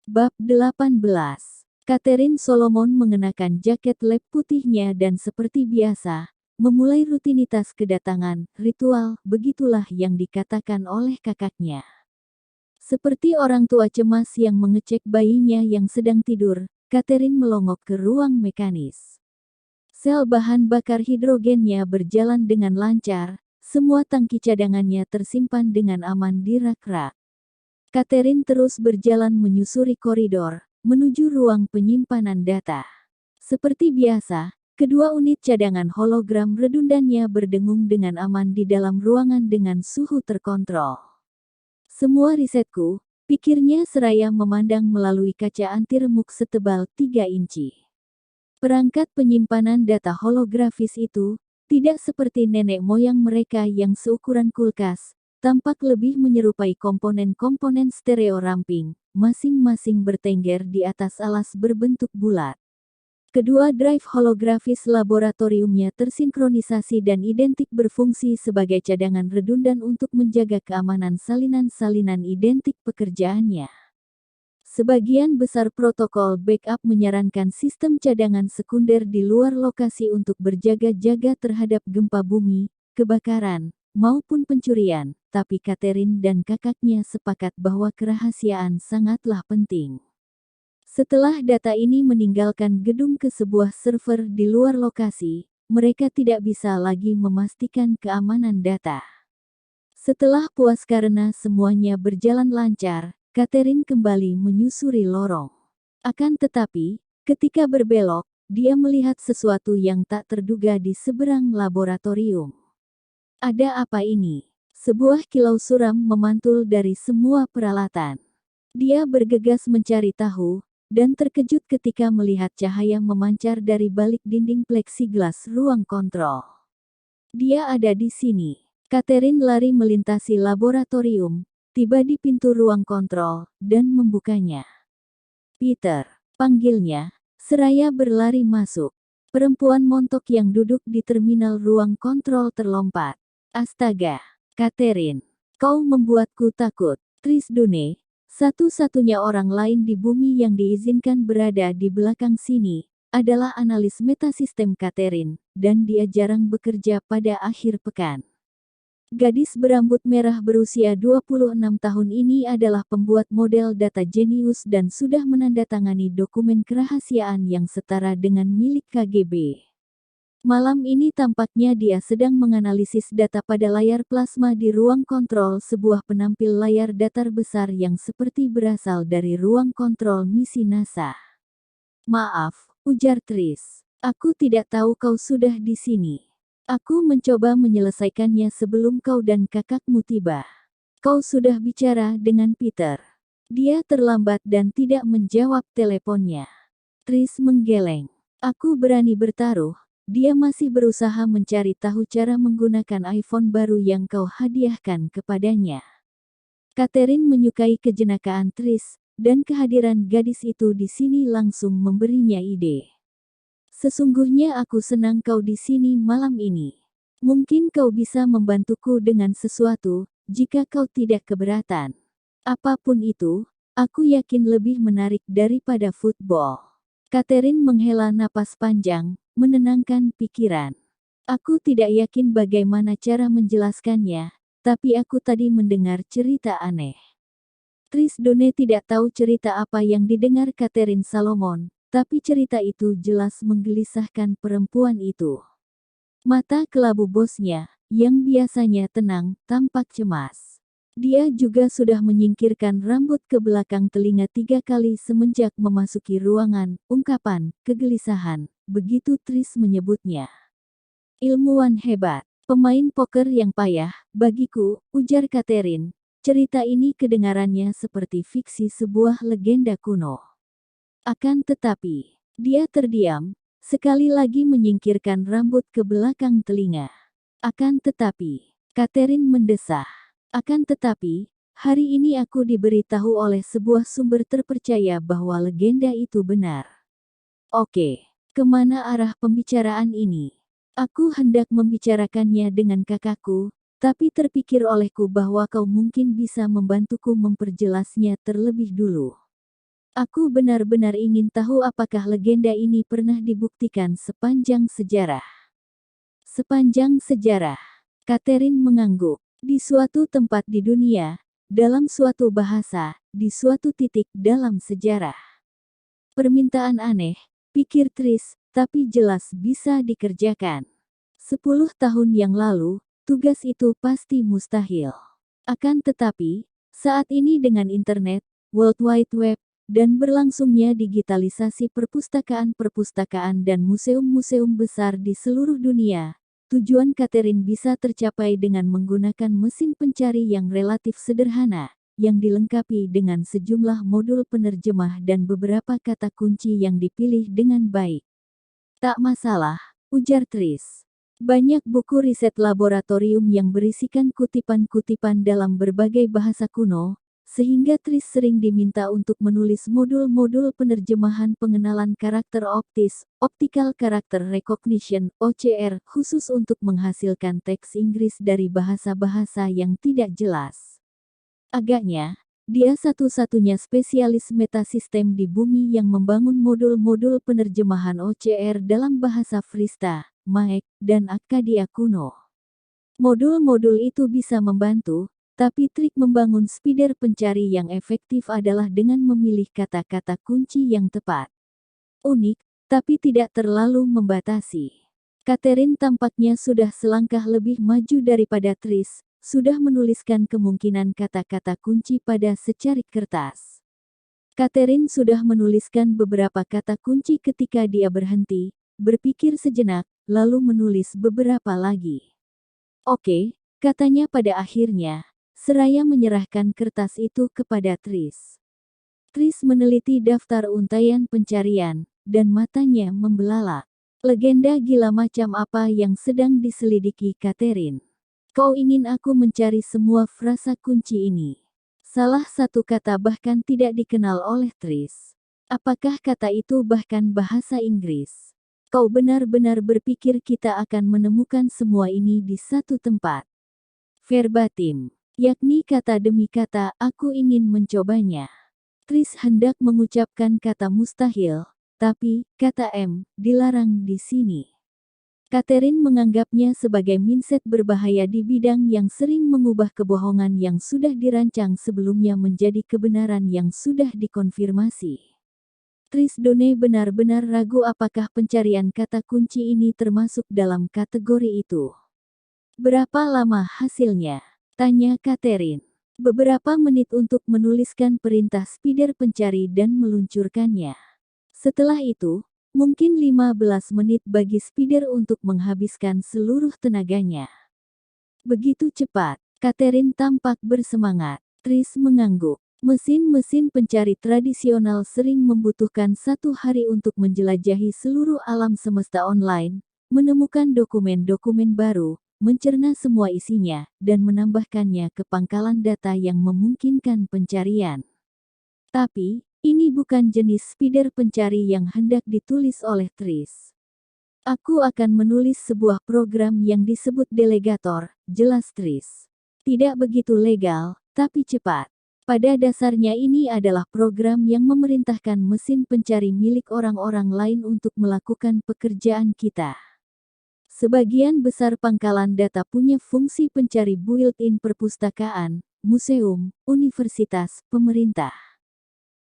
Bab 18. Catherine Solomon mengenakan jaket lab putihnya dan seperti biasa, memulai rutinitas kedatangan, ritual, begitulah yang dikatakan oleh kakaknya. Seperti orang tua cemas yang mengecek bayinya yang sedang tidur, Catherine melongok ke ruang mekanis. Sel bahan bakar hidrogennya berjalan dengan lancar, semua tangki cadangannya tersimpan dengan aman di rak-rak. Catherine terus berjalan menyusuri koridor, menuju ruang penyimpanan data. Seperti biasa, kedua unit cadangan hologram redundannya berdengung dengan aman di dalam ruangan dengan suhu terkontrol. Semua risetku, pikirnya seraya memandang melalui kaca anti remuk setebal 3 inci. Perangkat penyimpanan data holografis itu, tidak seperti nenek moyang mereka yang seukuran kulkas, tampak lebih menyerupai komponen-komponen stereo ramping, masing-masing bertengger di atas alas berbentuk bulat. Kedua drive holografis laboratoriumnya tersinkronisasi dan identik berfungsi sebagai cadangan redundan untuk menjaga keamanan salinan-salinan identik pekerjaannya. Sebagian besar protokol backup menyarankan sistem cadangan sekunder di luar lokasi untuk berjaga-jaga terhadap gempa bumi, kebakaran, maupun pencurian, tapi Catherine dan kakaknya sepakat bahwa kerahasiaan sangatlah penting. Setelah data ini meninggalkan gedung ke sebuah server di luar lokasi, mereka tidak bisa lagi memastikan keamanan data. Setelah puas karena semuanya berjalan lancar, Catherine kembali menyusuri lorong. Akan tetapi, ketika berbelok, dia melihat sesuatu yang tak terduga di seberang laboratorium. Ada apa ini? Sebuah kilau suram memantul dari semua peralatan. Dia bergegas mencari tahu, dan terkejut ketika melihat cahaya memancar dari balik dinding pleksiglas ruang kontrol. Dia ada di sini. Catherine lari melintasi laboratorium, tiba di pintu ruang kontrol, dan membukanya. Peter, panggilnya, seraya berlari masuk. Perempuan montok yang duduk di terminal ruang kontrol terlompat. Astaga, Catherine, kau membuatku takut. Tris Dune, satu-satunya orang lain di bumi yang diizinkan berada di belakang sini, adalah analis metasistem Catherine, dan dia jarang bekerja pada akhir pekan. Gadis berambut merah berusia 26 tahun ini adalah pembuat model data jenius dan sudah menandatangani dokumen kerahasiaan yang setara dengan milik KGB. Malam ini tampaknya dia sedang menganalisis data pada layar plasma di ruang kontrol sebuah penampil layar datar besar yang seperti berasal dari ruang kontrol misi NASA. Maaf, ujar Tris. Aku tidak tahu kau sudah di sini. Aku mencoba menyelesaikannya sebelum kau dan kakakmu tiba. Kau sudah bicara dengan Peter. Dia terlambat dan tidak menjawab teleponnya. Tris menggeleng. Aku berani bertaruh. Dia masih berusaha mencari tahu cara menggunakan iPhone baru yang kau hadiahkan kepadanya. Catherine menyukai kejenakaan Tris, dan kehadiran gadis itu di sini langsung memberinya ide. Sesungguhnya aku senang kau di sini malam ini. Mungkin kau bisa membantuku dengan sesuatu, jika kau tidak keberatan. Apapun itu, aku yakin lebih menarik daripada football. Catherine menghela napas panjang, menenangkan pikiran. Aku tidak yakin bagaimana cara menjelaskannya, tapi aku tadi mendengar cerita aneh. Tris Dune tidak tahu cerita apa yang didengar Catherine Solomon, tapi cerita itu jelas menggelisahkan perempuan itu. Mata kelabu bosnya, yang biasanya tenang, tampak cemas. Dia juga sudah menyingkirkan rambut ke belakang telinga 3 kali semenjak memasuki ruangan, ungkapan, kegelisahan, begitu Tris menyebutnya. Ilmuwan hebat, pemain poker yang payah, bagiku, ujar Catherine. Cerita ini kedengarannya seperti fiksi sebuah legenda kuno. Akan tetapi, dia terdiam, sekali lagi menyingkirkan rambut ke belakang telinga. Akan tetapi, Catherine mendesah. Akan tetapi, hari ini aku diberitahu oleh sebuah sumber terpercaya bahwa legenda itu benar. Oke, kemana arah pembicaraan ini? Aku hendak membicarakannya dengan kakakku, tapi terpikir olehku bahwa kau mungkin bisa membantuku memperjelasnya terlebih dulu. Aku benar-benar ingin tahu apakah legenda ini pernah dibuktikan sepanjang sejarah. Sepanjang sejarah, Catherine mengangguk. Di suatu tempat di dunia, dalam suatu bahasa, di suatu titik dalam sejarah. Permintaan aneh, pikir Tris, tapi jelas bisa dikerjakan. 10 tahun yang lalu, tugas itu pasti mustahil. Akan tetapi, saat ini dengan internet, World Wide Web, dan berlangsungnya digitalisasi perpustakaan-perpustakaan dan museum-museum besar di seluruh dunia, tujuan Catherine bisa tercapai dengan menggunakan mesin pencari yang relatif sederhana, yang dilengkapi dengan sejumlah modul penerjemah dan beberapa kata kunci yang dipilih dengan baik. Tak masalah, ujar Tris. Banyak buku riset laboratorium yang berisikan kutipan-kutipan dalam berbagai bahasa kuno, sehingga Tris sering diminta untuk menulis modul-modul penerjemahan pengenalan karakter optis, Optical Character Recognition, OCR, khusus untuk menghasilkan teks Inggris dari bahasa-bahasa yang tidak jelas. Agaknya, dia satu-satunya spesialis metasistem di bumi yang membangun modul-modul penerjemahan OCR dalam bahasa Vrista, Maek, dan Akkadia kuno. Modul-modul itu bisa membantu, tapi trik membangun spider pencari yang efektif adalah dengan memilih kata-kata kunci yang tepat. Unik, tapi tidak terlalu membatasi. Catherine tampaknya sudah selangkah lebih maju daripada Tris, sudah menuliskan kemungkinan kata-kata kunci pada secarik kertas. Catherine sudah menuliskan beberapa kata kunci ketika dia berhenti, berpikir sejenak, lalu menulis beberapa lagi. Oke, katanya pada akhirnya, seraya menyerahkan kertas itu kepada Tris. Tris meneliti daftar untaian pencarian, dan matanya membelalak. Legenda gila macam apa yang sedang diselidiki Catherine? Kau ingin aku mencari semua frasa kunci ini? Salah satu kata bahkan tidak dikenal oleh Tris. Apakah kata itu bahkan bahasa Inggris? Kau benar-benar berpikir kita akan menemukan semua ini di satu tempat? Verbatim, yakni kata demi kata, aku ingin mencobanya. Tris hendak mengucapkan kata mustahil, tapi, kata M, dilarang di sini. Catherine menganggapnya sebagai mindset berbahaya di bidang yang sering mengubah kebohongan yang sudah dirancang sebelumnya menjadi kebenaran yang sudah dikonfirmasi. Tris Done benar-benar ragu apakah pencarian kata kunci ini termasuk dalam kategori itu. Berapa lama hasilnya? Tanya Catherine. Beberapa menit untuk menuliskan perintah spider pencari dan meluncurkannya. Setelah itu, mungkin 15 menit bagi spider untuk menghabiskan seluruh tenaganya. Begitu cepat, Catherine tampak bersemangat. Tris mengangguk. Mesin-mesin pencari tradisional sering membutuhkan 1 hari untuk menjelajahi seluruh alam semesta online, menemukan dokumen-dokumen baru, mencerna semua isinya, dan menambahkannya ke pangkalan data yang memungkinkan pencarian. Tapi, ini bukan jenis spider pencari yang hendak ditulis oleh Tris. Aku akan menulis sebuah program yang disebut delegator, jelas Tris. Tidak begitu legal, tapi cepat. Pada dasarnya ini adalah program yang memerintahkan mesin pencari milik orang-orang lain untuk melakukan pekerjaan kita. Sebagian besar pangkalan data punya fungsi pencari built-in perpustakaan, museum, universitas, pemerintah.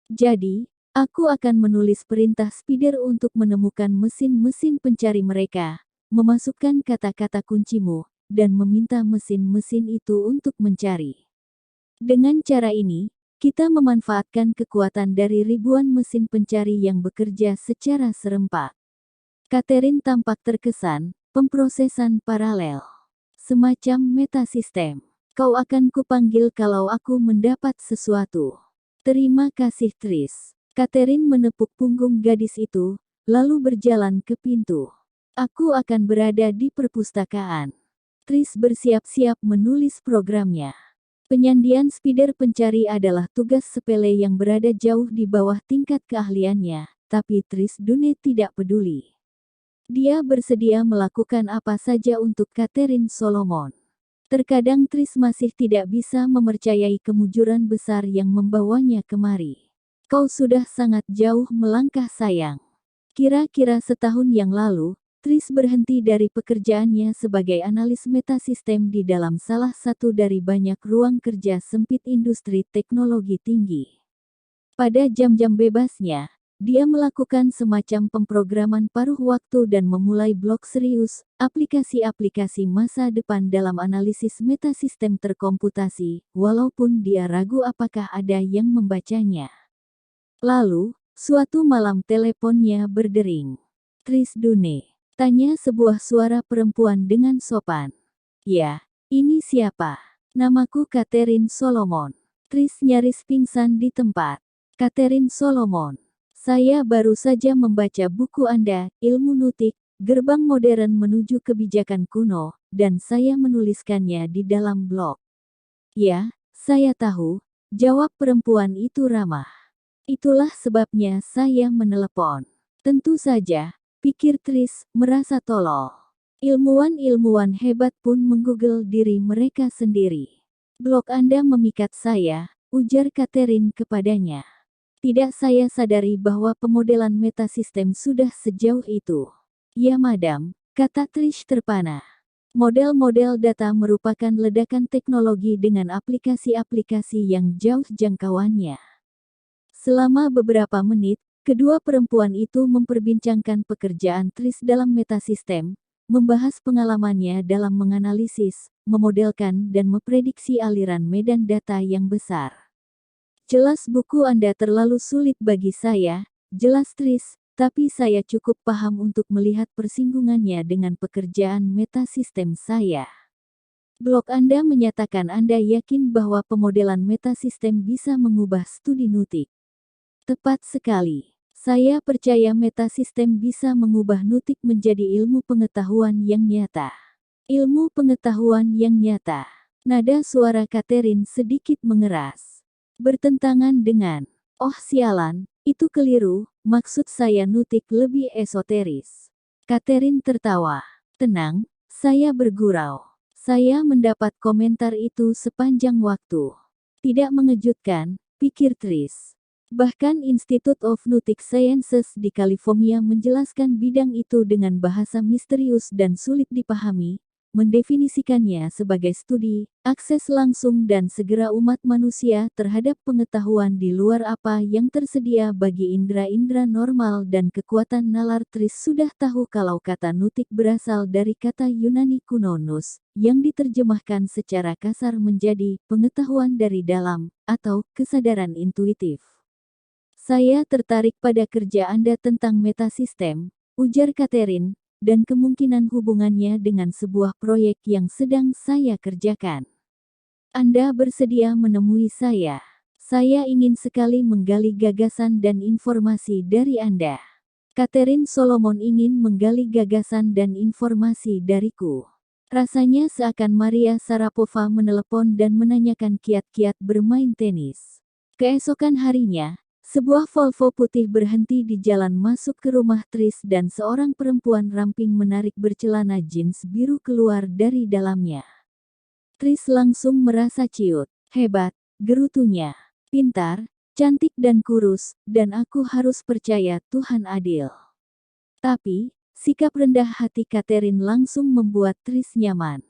Jadi, aku akan menulis perintah spider untuk menemukan mesin-mesin pencari mereka, memasukkan kata-kata kuncimu, dan meminta mesin-mesin itu untuk mencari. Dengan cara ini, kita memanfaatkan kekuatan dari ribuan mesin pencari yang bekerja secara serempak. Catherine tampak terkesan, pemrosesan paralel. Semacam metasistem. Kau akan kupanggil kalau aku mendapat sesuatu. Terima kasih Tris. Catherine menepuk punggung gadis itu, lalu berjalan ke pintu. Aku akan berada di perpustakaan. Tris bersiap-siap menulis programnya. Penyandian spider pencari adalah tugas sepele yang berada jauh di bawah tingkat keahliannya, tapi Tris Done tidak peduli. Dia bersedia melakukan apa saja untuk Catherine Solomon. Terkadang Tris masih tidak bisa mempercayai kemujuran besar yang membawanya kemari. Kau sudah sangat jauh melangkah sayang. Kira-kira setahun yang lalu, Tris berhenti dari pekerjaannya sebagai analis metasistem di dalam salah satu dari banyak ruang kerja sempit industri teknologi tinggi. Pada jam-jam bebasnya, dia melakukan semacam pemrograman paruh waktu dan memulai blog serius, aplikasi-aplikasi masa depan dalam analisis metasistem terkomputasi, walaupun dia ragu apakah ada yang membacanya. Lalu, suatu malam teleponnya berdering. "Tris Dune?" tanya sebuah suara perempuan dengan sopan. "Ya, ini siapa?" "Namaku Catherine Solomon." Tris nyaris pingsan di tempat. "Catherine Solomon, saya baru saja membaca buku Anda, Ilmu Nutik, Gerbang Modern Menuju Kebijakan Kuno, dan saya menuliskannya di dalam blog." "Ya, saya tahu," jawab perempuan itu ramah. "Itulah sebabnya saya menelepon." "Tentu saja," pikir Tris, merasa tolol. Ilmuwan-ilmuwan hebat pun menggoogle diri mereka sendiri. "Blog Anda memikat saya," ujar Catherine kepadanya. "Tidak saya sadari bahwa pemodelan metasistem sudah sejauh itu." "Ya madam," kata Trish terpana. "Model-model data merupakan ledakan teknologi dengan aplikasi-aplikasi yang jauh jangkauannya." Selama beberapa menit, kedua perempuan itu memperbincangkan pekerjaan Tris dalam metasistem, membahas pengalamannya dalam menganalisis, memodelkan dan memprediksi aliran medan data yang besar. "Jelas buku Anda terlalu sulit bagi saya," jelas Tris, "tapi saya cukup paham untuk melihat persinggungannya dengan pekerjaan metasistem saya." "Blog Anda menyatakan Anda yakin bahwa pemodelan metasistem bisa mengubah studi nutik." "Tepat sekali. Saya percaya metasistem bisa mengubah nutik menjadi ilmu pengetahuan yang nyata." "Ilmu pengetahuan yang nyata." Nada suara Catherine sedikit mengeras. "Bertentangan dengan..." "Oh sialan, itu keliru, maksud saya nutik lebih esoteris." Catherine tertawa. "Tenang," saya bergurau. "Saya mendapat komentar itu sepanjang waktu." Tidak mengejutkan, pikir Tris. Bahkan Institute of Nutic Sciences di California menjelaskan bidang itu dengan bahasa misterius dan sulit dipahami, mendefinisikannya sebagai studi, akses langsung dan segera umat manusia terhadap pengetahuan di luar apa yang tersedia bagi indera-indera normal dan kekuatan nalar. Tris sudah tahu kalau kata nutik berasal dari kata Yunani kuno nous, yang diterjemahkan secara kasar menjadi pengetahuan dari dalam, atau kesadaran intuitif. "Saya tertarik pada kerja Anda tentang metasistem," ujar Catherine, "dan kemungkinan hubungannya dengan sebuah proyek yang sedang saya kerjakan. Anda bersedia menemui saya? Saya ingin sekali menggali gagasan dan informasi dari Anda." Catherine Solomon ingin menggali gagasan dan informasi dariku. Rasanya seakan Maria Sharapova menelepon dan menanyakan kiat-kiat bermain tenis. Keesokan harinya, sebuah Volvo putih berhenti di jalan masuk ke rumah Tris dan seorang perempuan ramping menarik bercelana jeans biru keluar dari dalamnya. Tris langsung merasa ciut. "Hebat," gerutunya. "Pintar, cantik dan kurus, dan aku harus percaya Tuhan adil." Tapi, sikap rendah hati Catherine langsung membuat Tris nyaman.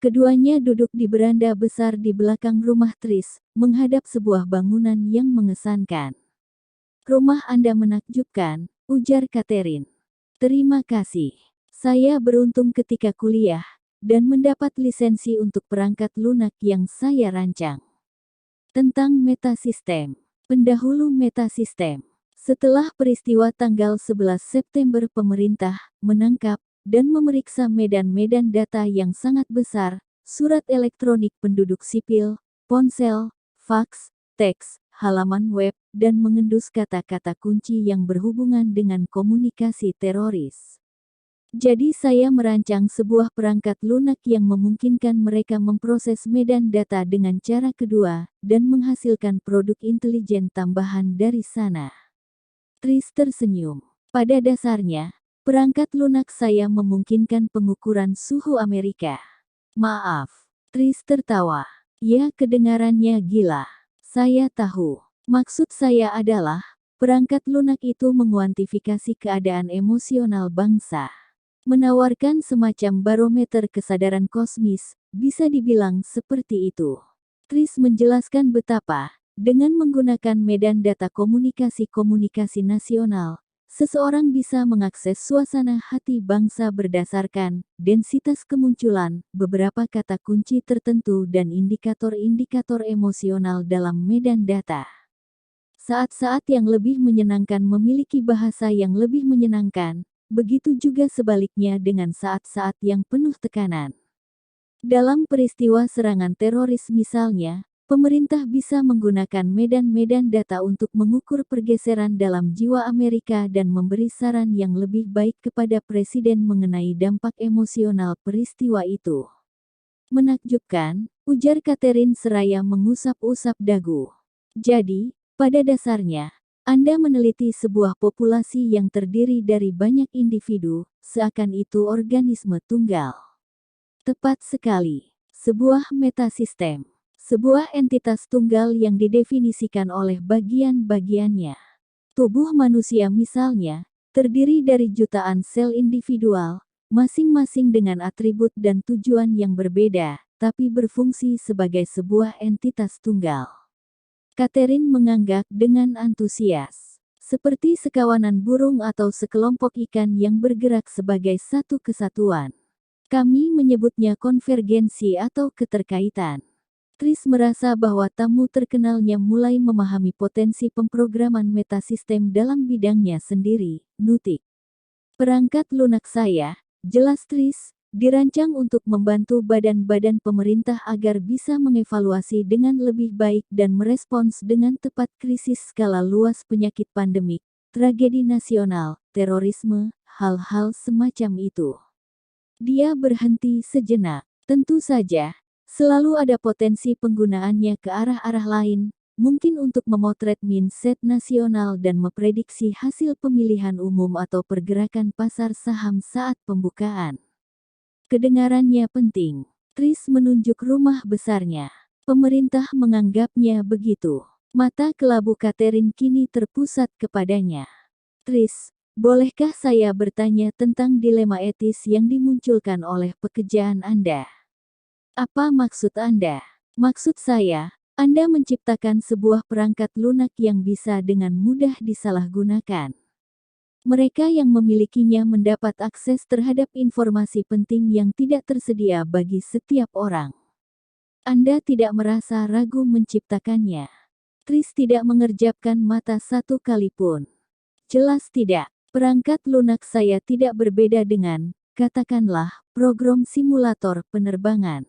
Keduanya duduk di beranda besar di belakang rumah Tris, menghadap sebuah bangunan yang mengesankan. "Rumah Anda menakjubkan," ujar Catherine. "Terima kasih. Saya beruntung ketika kuliah, dan mendapat lisensi untuk perangkat lunak yang saya rancang." Tentang metasistem. Pendahulu metasistem. Setelah peristiwa tanggal 11 September pemerintah menangkap dan memeriksa medan-medan data yang sangat besar, surat elektronik penduduk sipil, ponsel, faks, teks, halaman web, dan mengendus kata-kata kunci yang berhubungan dengan komunikasi teroris. Jadi saya merancang sebuah perangkat lunak yang memungkinkan mereka memproses medan data dengan cara kedua, dan menghasilkan produk intelijen tambahan dari sana. Tris tersenyum. Pada dasarnya, perangkat lunak saya memungkinkan pengukuran suhu Amerika. "Maaf." Tris tertawa. "Ya kedengarannya gila. Saya tahu. Maksud saya adalah, perangkat lunak itu menguantifikasi keadaan emosional bangsa. Menawarkan semacam barometer kesadaran kosmis, bisa dibilang seperti itu. Tris menjelaskan betapa, dengan menggunakan medan data komunikasi nasional, seseorang bisa mengakses suasana hati bangsa berdasarkan densitas kemunculan, beberapa kata kunci tertentu dan indikator-indikator emosional dalam medan data. Saat-saat yang lebih menyenangkan memiliki bahasa yang lebih menyenangkan, begitu juga sebaliknya dengan saat-saat yang penuh tekanan. Dalam peristiwa serangan teroris misalnya, pemerintah bisa menggunakan medan-medan data untuk mengukur pergeseran dalam jiwa Amerika dan memberi saran yang lebih baik kepada presiden mengenai dampak emosional peristiwa itu. Menakjubkan, ujar Catherine seraya mengusap-usap dagu. Jadi, pada dasarnya, Anda meneliti sebuah populasi yang terdiri dari banyak individu, seakan itu organisme tunggal. Tepat sekali. Sebuah metasistem. Sebuah entitas tunggal yang didefinisikan oleh bagian-bagiannya. Tubuh manusia misalnya, terdiri dari jutaan sel individual, masing-masing dengan atribut dan tujuan yang berbeda, tapi berfungsi sebagai sebuah entitas tunggal. Catherine menganggak dengan antusias. Seperti sekawanan burung atau sekelompok ikan yang bergerak sebagai satu kesatuan. Kami menyebutnya konvergensi atau keterkaitan. Tris merasa bahwa tamu terkenalnya mulai memahami potensi pemrograman metasistem dalam bidangnya sendiri, nutik. Perangkat lunak saya, jelas Tris, dirancang untuk membantu badan-badan pemerintah agar bisa mengevaluasi dengan lebih baik dan merespons dengan tepat krisis skala luas penyakit pandemik, tragedi nasional, terorisme, hal-hal semacam itu. Dia berhenti sejenak. Tentu saja, selalu ada potensi penggunaannya ke arah-arah lain, mungkin untuk memotret mindset nasional dan memprediksi hasil pemilihan umum atau pergerakan pasar saham saat pembukaan. Kedengarannya penting. Tris menunjuk rumah besarnya. Pemerintah menganggapnya begitu. Mata kelabu Catherine kini terpusat kepadanya. Tris, bolehkah saya bertanya tentang dilema etis yang dimunculkan oleh pekerjaan Anda? Apa maksud Anda? Maksud saya, Anda menciptakan sebuah perangkat lunak yang bisa dengan mudah disalahgunakan. Mereka yang memilikinya mendapat akses terhadap informasi penting yang tidak tersedia bagi setiap orang. Anda tidak merasa ragu menciptakannya. Tris tidak mengerjapkan mata satu kali pun. Jelas tidak. Perangkat lunak saya tidak berbeda dengan, katakanlah, program simulator penerbangan.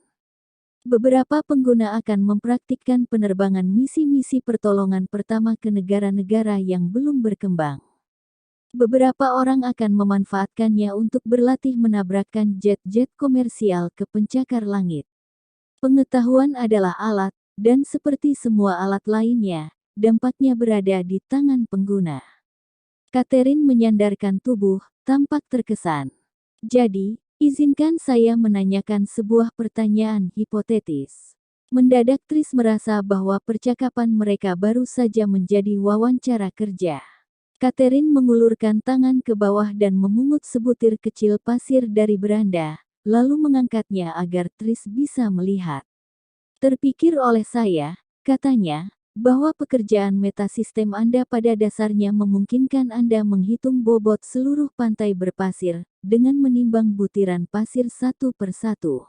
Beberapa pengguna akan mempraktikkan penerbangan misi-misi pertolongan pertama ke negara-negara yang belum berkembang. Beberapa orang akan memanfaatkannya untuk berlatih menabrakkan jet-jet komersial ke pencakar langit. Pengetahuan adalah alat, dan seperti semua alat lainnya, dampaknya berada di tangan pengguna. Catherine menyandarkan tubuh, tampak terkesan. Jadi, izinkan saya menanyakan sebuah pertanyaan hipotetis. Mendadak Tris merasa bahwa percakapan mereka baru saja menjadi wawancara kerja. Catherine mengulurkan tangan ke bawah dan memungut sebutir kecil pasir dari beranda, lalu mengangkatnya agar Tris bisa melihat. Terpikir oleh saya, katanya, bahwa pekerjaan metasistem Anda pada dasarnya memungkinkan Anda menghitung bobot seluruh pantai berpasir, dengan menimbang butiran pasir satu per satu.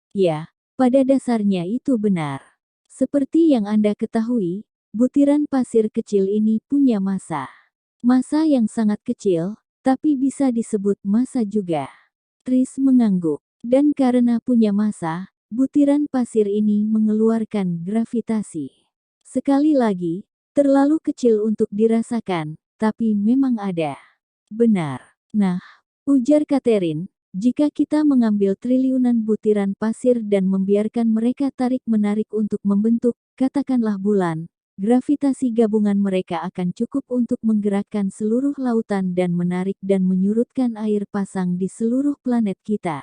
Ya, pada dasarnya itu benar. Seperti yang Anda ketahui, butiran pasir kecil ini punya massa. Massa yang sangat kecil, tapi bisa disebut massa juga. Tris mengangguk. Dan karena punya massa, butiran pasir ini mengeluarkan gravitasi. Sekali lagi, terlalu kecil untuk dirasakan, tapi memang ada. Benar. Nah, ujar Catherine, jika kita mengambil triliunan butiran pasir dan membiarkan mereka tarik-menarik untuk membentuk, katakanlah bulan, gravitasi gabungan mereka akan cukup untuk menggerakkan seluruh lautan dan menarik dan menyurutkan air pasang di seluruh planet kita.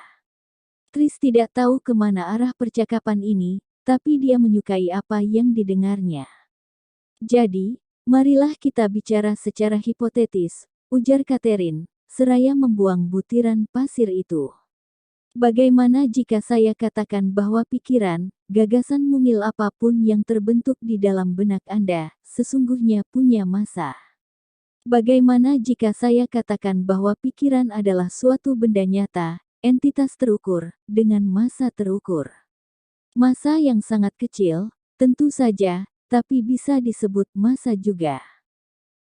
Tris tidak tahu kemana arah percakapan ini, tapi dia menyukai apa yang didengarnya. Jadi, marilah kita bicara secara hipotetis, ujar Catherine, seraya membuang butiran pasir itu. Bagaimana jika saya katakan bahwa pikiran, gagasan mungil apapun yang terbentuk di dalam benak Anda, sesungguhnya punya massa? Bagaimana jika saya katakan bahwa pikiran adalah suatu benda nyata, entitas terukur, dengan massa terukur? Massa yang sangat kecil, tentu saja, tapi bisa disebut massa juga.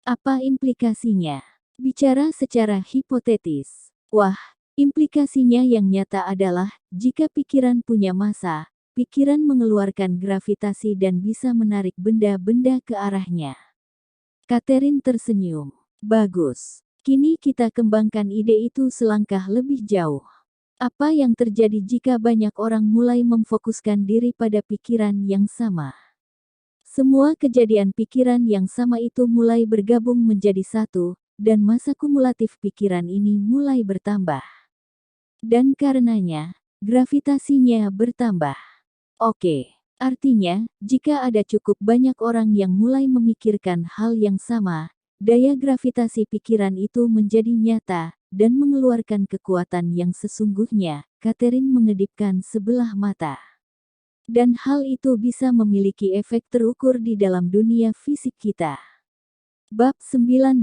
Apa implikasinya? Bicara secara hipotetis. Wah, implikasinya yang nyata adalah, jika pikiran punya massa, pikiran mengeluarkan gravitasi dan bisa menarik benda-benda ke arahnya. Catherine tersenyum. Bagus. Kini kita kembangkan ide itu selangkah lebih jauh. Apa yang terjadi jika banyak orang mulai memfokuskan diri pada pikiran yang sama? Semua kejadian pikiran yang sama itu mulai bergabung menjadi satu, dan massa kumulatif pikiran ini mulai bertambah. Dan karenanya, gravitasinya bertambah. Oke. Artinya, jika ada cukup banyak orang yang mulai memikirkan hal yang sama, daya gravitasi pikiran itu menjadi nyata, dan mengeluarkan kekuatan yang sesungguhnya. Catherine mengedipkan sebelah mata. Dan hal itu bisa memiliki efek terukur di dalam dunia fisik kita. Bab 19.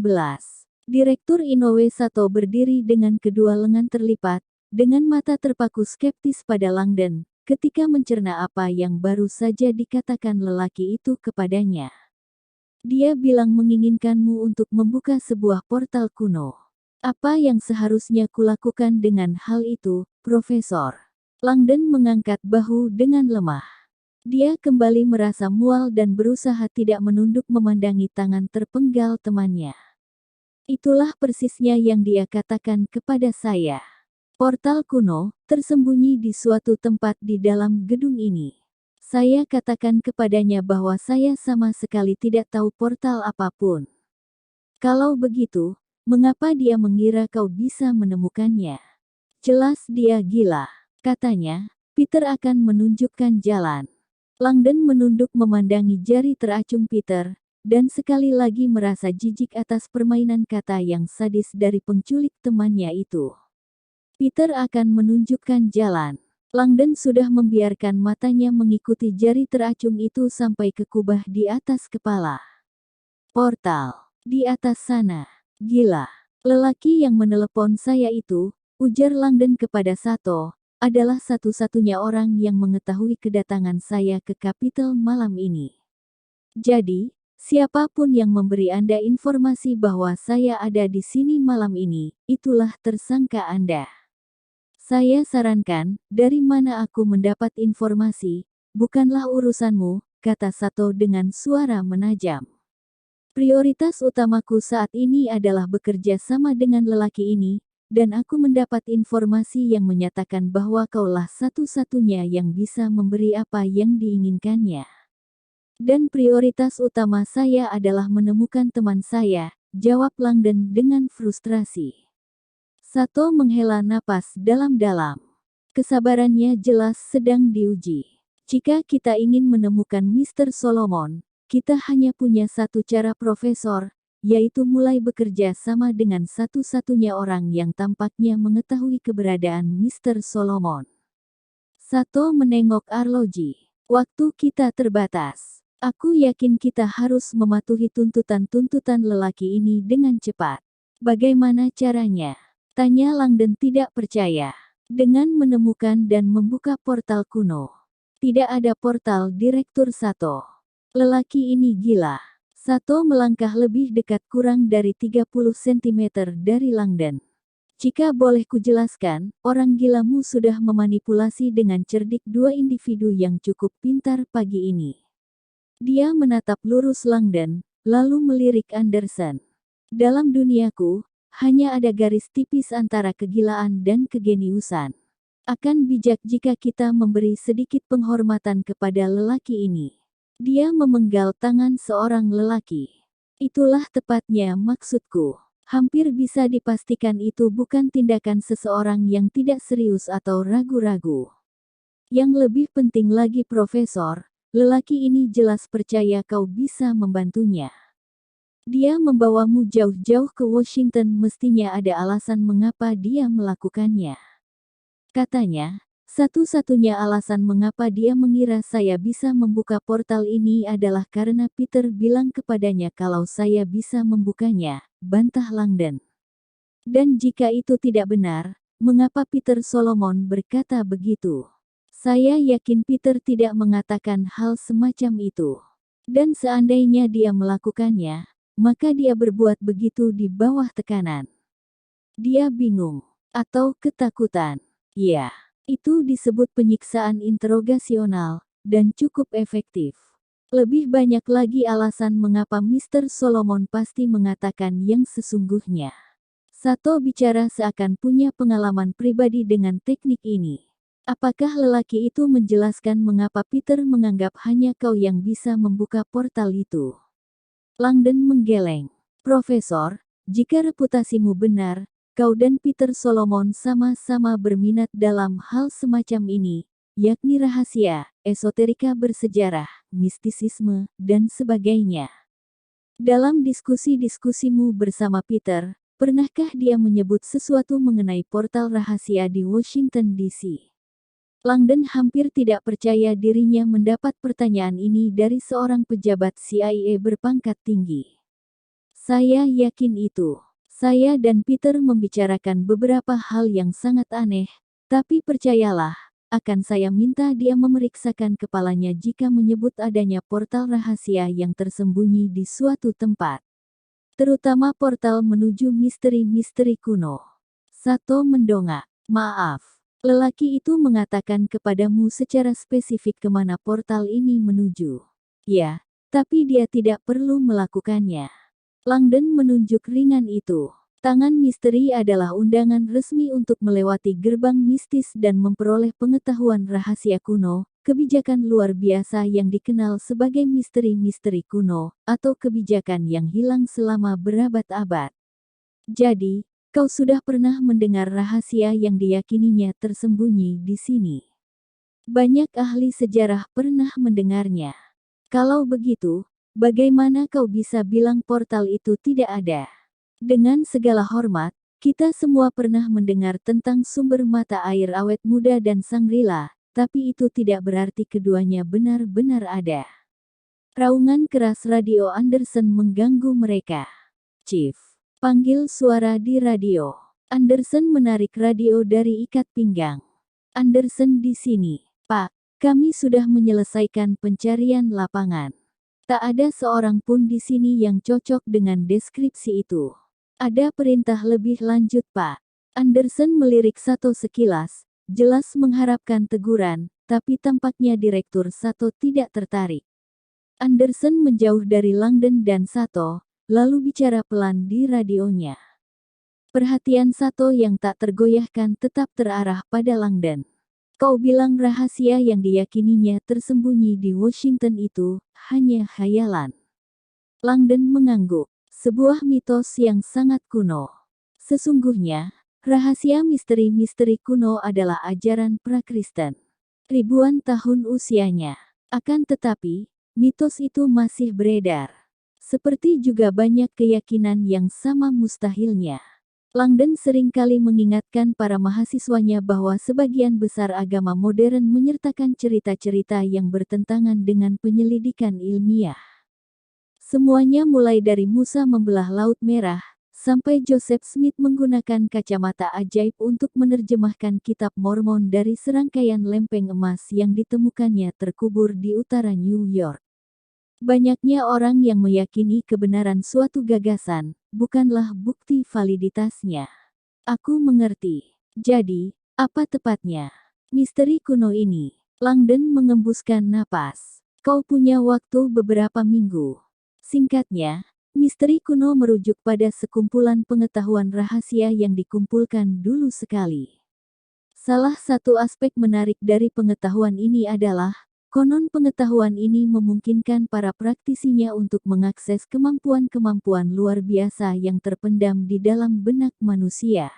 Direktur Inoue Sato berdiri dengan kedua lengan terlipat, dengan mata terpaku skeptis pada Langdon, ketika mencerna apa yang baru saja dikatakan lelaki itu kepadanya. Dia bilang menginginkanmu untuk membuka sebuah portal kuno. Apa yang seharusnya kulakukan dengan hal itu, Profesor? Langdon mengangkat bahu dengan lemah. Dia kembali merasa mual dan berusaha tidak menunduk memandangi tangan terpenggal temannya. Itulah persisnya yang dia katakan kepada saya. Portal kuno, tersembunyi di suatu tempat di dalam gedung ini. Saya katakan kepadanya bahwa saya sama sekali tidak tahu portal apapun. Kalau begitu, mengapa dia mengira kau bisa menemukannya? Jelas dia gila, katanya. Peter akan menunjukkan jalan. Langdon menunduk memandangi jari teracung Peter, dan sekali lagi merasa jijik atas permainan kata yang sadis dari penculik temannya itu. Peter akan menunjukkan jalan. Langdon sudah membiarkan matanya mengikuti jari teracung itu sampai ke kubah di atas kepala. Portal. Di atas sana. Gila. Lelaki yang menelepon saya itu, ujar Langdon kepada Sato, adalah satu-satunya orang yang mengetahui kedatangan saya ke Capitol malam ini. Jadi, siapapun yang memberi Anda informasi bahwa saya ada di sini malam ini, itulah tersangka Anda. Saya sarankan, dari mana aku mendapat informasi, bukanlah urusanmu, kata Sato dengan suara menajam. Prioritas utamaku saat ini adalah bekerja sama dengan lelaki ini, dan aku mendapat informasi yang menyatakan bahwa kaulah satu-satunya yang bisa memberi apa yang diinginkannya. Dan prioritas utama saya adalah menemukan teman saya, jawab Langdon dengan frustrasi. Sato menghela napas dalam-dalam. Kesabarannya jelas sedang diuji. Jika kita ingin menemukan Mr. Solomon, kita hanya punya satu cara Profesor, yaitu mulai bekerja sama dengan satu-satunya orang yang tampaknya mengetahui keberadaan Mr. Solomon. Sato menengok arloji. Waktu kita terbatas. Aku yakin kita harus mematuhi tuntutan-tuntutan lelaki ini dengan cepat. Bagaimana caranya? Tanya Langdon tidak percaya. Dengan menemukan dan membuka portal kuno. Tidak ada portal, Direktur Sato. Lelaki ini gila. Sato melangkah lebih dekat kurang dari 30 cm dari Langdon. Jika boleh kujelaskan, orang gilamu sudah memanipulasi dengan cerdik dua individu yang cukup pintar pagi ini. Dia menatap lurus Langdon, lalu melirik Anderson. Dalam duniaku, hanya ada garis tipis antara kegilaan dan kegeniusan. Akan bijak jika kita memberi sedikit penghormatan kepada lelaki ini. Dia memenggal tangan seorang lelaki. Itulah tepatnya maksudku. Hampir bisa dipastikan itu bukan tindakan seseorang yang tidak serius atau ragu-ragu. Yang lebih penting lagi Profesor, lelaki ini jelas percaya kau bisa membantunya. Dia membawamu jauh-jauh ke Washington, mestinya ada alasan mengapa dia melakukannya. Katanya, satu-satunya alasan mengapa dia mengira saya bisa membuka portal ini adalah karena Peter bilang kepadanya kalau saya bisa membukanya, bantah Langdon. Dan jika itu tidak benar, mengapa Peter Solomon berkata begitu? Saya yakin Peter tidak mengatakan hal semacam itu. Dan seandainya dia melakukannya, maka dia berbuat begitu di bawah tekanan. Dia bingung. Atau ketakutan. Ya, itu disebut penyiksaan interogasional, dan cukup efektif. Lebih banyak lagi alasan mengapa Mr. Solomon pasti mengatakan yang sesungguhnya. Sato bicara seakan punya pengalaman pribadi dengan teknik ini. Apakah lelaki itu menjelaskan mengapa Peter menganggap hanya kau yang bisa membuka portal itu? Langdon menggeleng. Profesor, jika reputasimu benar, kau dan Peter Solomon sama-sama berminat dalam hal semacam ini, yakni rahasia, esoterika bersejarah, mistisisme, dan sebagainya. Dalam diskusi-diskusimu bersama Peter, pernahkah dia menyebut sesuatu mengenai portal rahasia di Washington DC? Langdon hampir tidak percaya dirinya mendapat pertanyaan ini dari seorang pejabat CIA berpangkat tinggi. Saya yakin itu. Saya dan Peter membicarakan beberapa hal yang sangat aneh, tapi percayalah, akan saya minta dia memeriksakan kepalanya jika menyebut adanya portal rahasia yang tersembunyi di suatu tempat. Terutama portal menuju misteri-misteri kuno. Sato mendongak. Maaf. Lelaki itu mengatakan kepadamu secara spesifik kemana portal ini menuju. Ya, tapi dia tidak perlu melakukannya. Langdon menunjuk ringan itu. Tangan misteri adalah undangan resmi untuk melewati gerbang mistis dan memperoleh pengetahuan rahasia kuno, kebijakan luar biasa yang dikenal sebagai misteri-misteri kuno, atau kebijakan yang hilang selama berabad-abad. Jadi, kau sudah pernah mendengar rahasia yang diyakininya tersembunyi di sini. Banyak ahli sejarah pernah mendengarnya. Kalau begitu, bagaimana kau bisa bilang portal itu tidak ada? Dengan segala hormat, kita semua pernah mendengar tentang sumber mata air awet muda dan Shangri-La, tapi itu tidak berarti keduanya benar-benar ada. Raungan keras radio Anderson mengganggu mereka. Chief. Panggil suara di radio. Anderson menarik radio dari ikat pinggang. Anderson di sini. Pak, kami sudah menyelesaikan pencarian lapangan. Tak ada seorang pun di sini yang cocok dengan deskripsi itu. Ada perintah lebih lanjut, Pak. Anderson melirik Sato sekilas, jelas mengharapkan teguran, tapi tampaknya Direktur Sato tidak tertarik. Anderson menjauh dari Langdon dan Sato, lalu bicara pelan di radionya. Perhatian Sato yang tak tergoyahkan tetap terarah pada Langdon. Kau bilang rahasia yang diyakininya tersembunyi di Washington itu hanya khayalan. Langdon mengangguk. Sebuah mitos yang sangat kuno. Sesungguhnya, rahasia misteri-misteri kuno adalah ajaran pra-Kristen. Ribuan tahun usianya. Akan tetapi, mitos itu masih beredar. Seperti juga banyak keyakinan yang sama mustahilnya. Langdon seringkali mengingatkan para mahasiswanya bahwa sebagian besar agama modern menyertakan cerita-cerita yang bertentangan dengan penyelidikan ilmiah. Semuanya mulai dari Musa membelah Laut Merah, sampai Joseph Smith menggunakan kacamata ajaib untuk menerjemahkan kitab Mormon dari serangkaian lempeng emas yang ditemukannya terkubur di utara New York. Banyaknya orang yang meyakini kebenaran suatu gagasan, bukanlah bukti validitasnya. Aku mengerti. Jadi, apa tepatnya misteri kuno ini? Langdon mengembuskan napas. Kau punya waktu beberapa minggu. Singkatnya, misteri kuno merujuk pada sekumpulan pengetahuan rahasia yang dikumpulkan dulu sekali. Salah satu aspek menarik dari pengetahuan ini adalah, konon pengetahuan ini memungkinkan para praktisinya untuk mengakses kemampuan-kemampuan luar biasa yang terpendam di dalam benak manusia.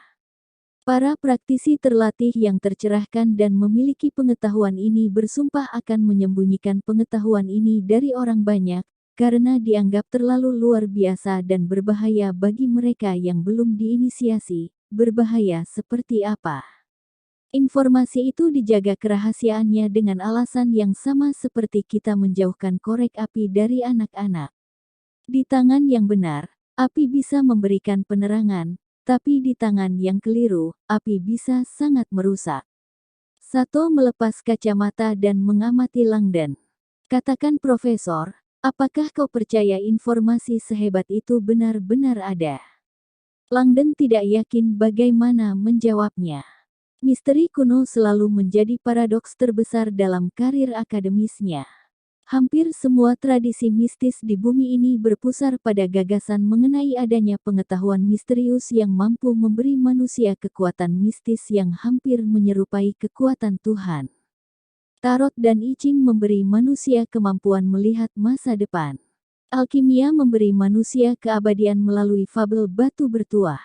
Para praktisi terlatih yang tercerahkan dan memiliki pengetahuan ini bersumpah akan menyembunyikan pengetahuan ini dari orang banyak, karena dianggap terlalu luar biasa dan berbahaya bagi mereka yang belum diinisiasi. Berbahaya seperti apa? Informasi itu dijaga kerahasiaannya dengan alasan yang sama seperti kita menjauhkan korek api dari anak-anak. Di tangan yang benar, api bisa memberikan penerangan, tapi di tangan yang keliru, api bisa sangat merusak. Sato melepas kacamata dan mengamati Langdon. Katakan Profesor, apakah kau percaya informasi sehebat itu benar-benar ada? Langdon tidak yakin bagaimana menjawabnya. Misteri kuno selalu menjadi paradoks terbesar dalam karir akademisnya. Hampir semua tradisi mistis di bumi ini berpusar pada gagasan mengenai adanya pengetahuan misterius yang mampu memberi manusia kekuatan mistis yang hampir menyerupai kekuatan Tuhan. Tarot dan I Ching memberi manusia kemampuan melihat masa depan. Alkimia memberi manusia keabadian melalui fabel batu bertuah.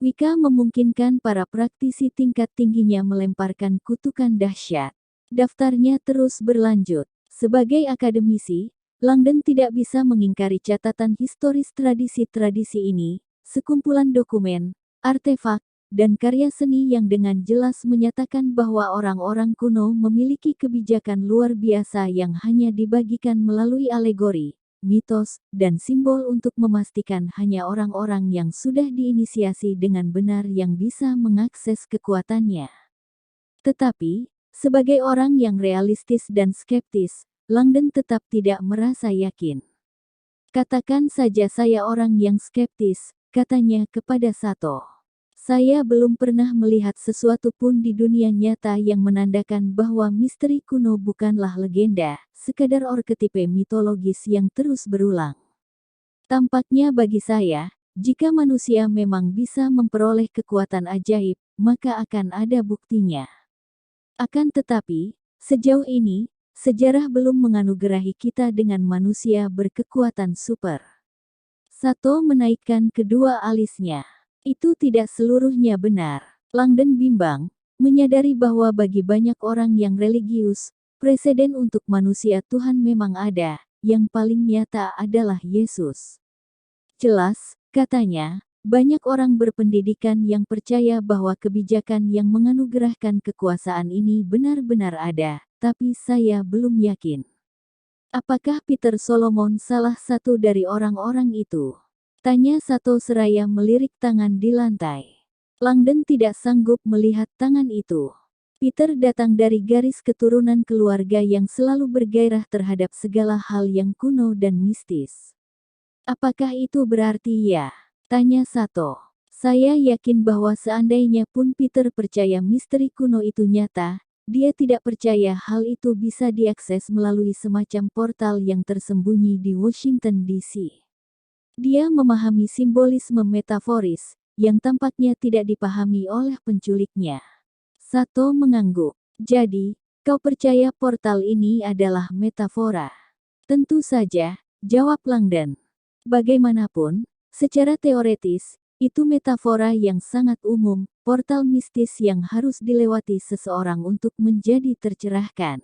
Wicca memungkinkan para praktisi tingkat tingginya melemparkan kutukan dahsyat. Daftarnya terus berlanjut. Sebagai akademisi, Langdon tidak bisa mengingkari catatan historis tradisi-tradisi ini, sekumpulan dokumen, artefak, dan karya seni yang dengan jelas menyatakan bahwa orang-orang kuno memiliki kebijakan luar biasa yang hanya dibagikan melalui alegori, mitos, dan simbol untuk memastikan hanya orang-orang yang sudah diinisiasi dengan benar yang bisa mengakses kekuatannya. Tetapi, sebagai orang yang realistis dan skeptis, Langdon tetap tidak merasa yakin. Katakan saja saya orang yang skeptis, katanya kepada Sato. Saya belum pernah melihat sesuatu pun di dunia nyata yang menandakan bahwa misteri kuno bukanlah legenda, sekadar arketipe mitologis yang terus berulang. Tampaknya bagi saya, jika manusia memang bisa memperoleh kekuatan ajaib, maka akan ada buktinya. Akan tetapi, sejauh ini, sejarah belum menganugerahi kita dengan manusia berkekuatan super. Sato menaikkan kedua alisnya. Itu tidak seluruhnya benar. Langdon bimbang, menyadari bahwa bagi banyak orang yang religius, preseden untuk manusia Tuhan memang ada, yang paling nyata adalah Yesus. Jelas, katanya, banyak orang berpendidikan yang percaya bahwa kebijakan yang menganugerahkan kekuasaan ini benar-benar ada, tapi saya belum yakin. Apakah Peter Solomon salah satu dari orang-orang itu? Tanya Sato seraya melirik tangan di lantai. Langdon tidak sanggup melihat tangan itu. Peter datang dari garis keturunan keluarga yang selalu bergairah terhadap segala hal yang kuno dan mistis. Apakah itu berarti ya? Tanya Sato. Saya yakin bahwa seandainya pun Peter percaya misteri kuno itu nyata, dia tidak percaya hal itu bisa diakses melalui semacam portal yang tersembunyi di Washington DC. Dia memahami simbolisme metaforis, yang tampaknya tidak dipahami oleh penculiknya. Sato mengangguk. Jadi, kau percaya portal ini adalah metafora? Tentu saja, jawab Langdon. Bagaimanapun, secara teoretis, itu metafora yang sangat umum, portal mistis yang harus dilewati seseorang untuk menjadi tercerahkan.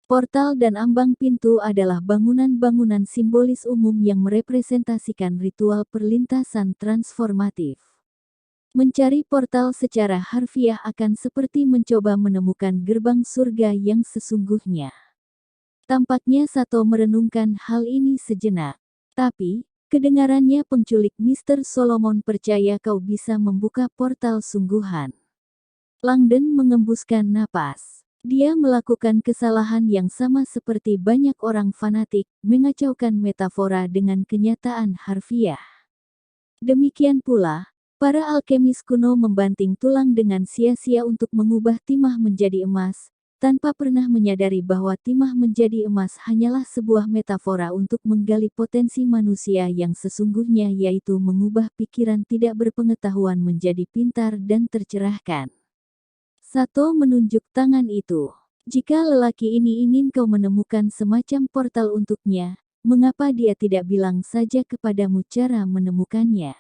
Portal dan ambang pintu adalah bangunan-bangunan simbolis umum yang merepresentasikan ritual perlintasan transformatif. Mencari portal secara harfiah akan seperti mencoba menemukan gerbang surga yang sesungguhnya. Tampaknya Sato merenungkan hal ini sejenak. Tapi, kedengarannya penculik Mr. Solomon percaya kau bisa membuka portal sungguhan. Langdon mengembuskan napas. Dia melakukan kesalahan yang sama seperti banyak orang fanatik, mengacaukan metafora dengan kenyataan harfiah. Demikian pula, para alkemis kuno membanting tulang dengan sia-sia untuk mengubah timah menjadi emas, tanpa pernah menyadari bahwa timah menjadi emas hanyalah sebuah metafora untuk menggali potensi manusia yang sesungguhnya, yaitu mengubah pikiran tidak berpengetahuan menjadi pintar dan tercerahkan. Sato menunjuk tangan itu. Jika lelaki ini ingin kau menemukan semacam portal untuknya, mengapa dia tidak bilang saja kepadamu cara menemukannya?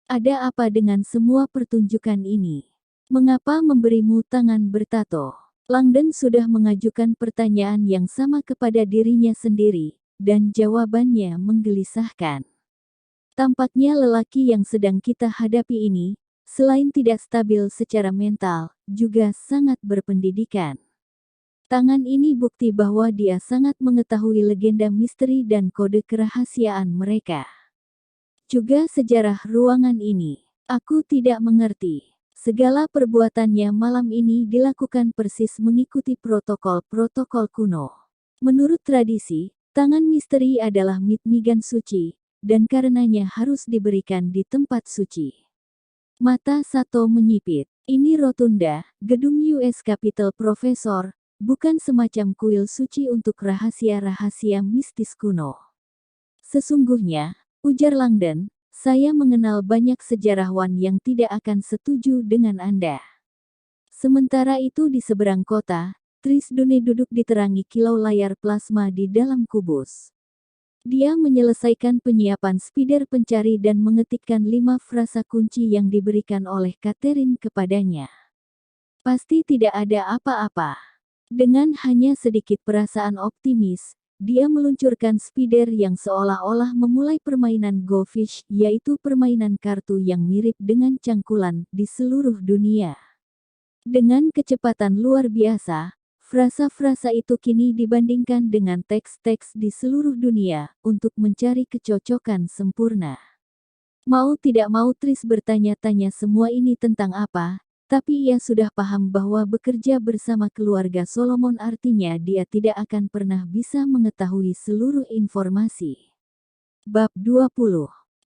Ada apa dengan semua pertunjukan ini? Mengapa memberimu tangan bertato? Langdon sudah mengajukan pertanyaan yang sama kepada dirinya sendiri, dan jawabannya menggelisahkan. Tampaknya lelaki yang sedang kita hadapi ini, selain tidak stabil secara mental, juga sangat berpendidikan. Tangan ini bukti bahwa dia sangat mengetahui legenda misteri dan kode kerahasiaan mereka. Juga sejarah ruangan ini. Aku tidak mengerti. Segala perbuatannya malam ini dilakukan persis mengikuti protokol-protokol kuno. Menurut tradisi, tangan misteri adalah mit-migan suci, dan karenanya harus diberikan di tempat suci. Mata Sato menyipit. Ini rotunda, gedung US Capitol Profesor, bukan semacam kuil suci untuk rahasia-rahasia mistis kuno. Sesungguhnya, ujar Langdon, saya mengenal banyak sejarawan yang tidak akan setuju dengan Anda. Sementara itu di seberang kota, Trisdune duduk diterangi kilau layar plasma di dalam kubus. Dia menyelesaikan penyiapan spider pencari dan mengetikkan 5 frasa kunci yang diberikan oleh Catherine kepadanya. Pasti tidak ada apa-apa. Dengan hanya sedikit perasaan optimis, dia meluncurkan spider yang seolah-olah memulai permainan Go Fish, yaitu permainan kartu yang mirip dengan cangkulan di seluruh dunia. Dengan kecepatan luar biasa, frasa-frasa itu kini dibandingkan dengan teks-teks di seluruh dunia, untuk mencari kecocokan sempurna. Mau tidak mau Tris bertanya-tanya semua ini tentang apa, tapi ia sudah paham bahwa bekerja bersama keluarga Solomon artinya dia tidak akan pernah bisa mengetahui seluruh informasi. Bab 20.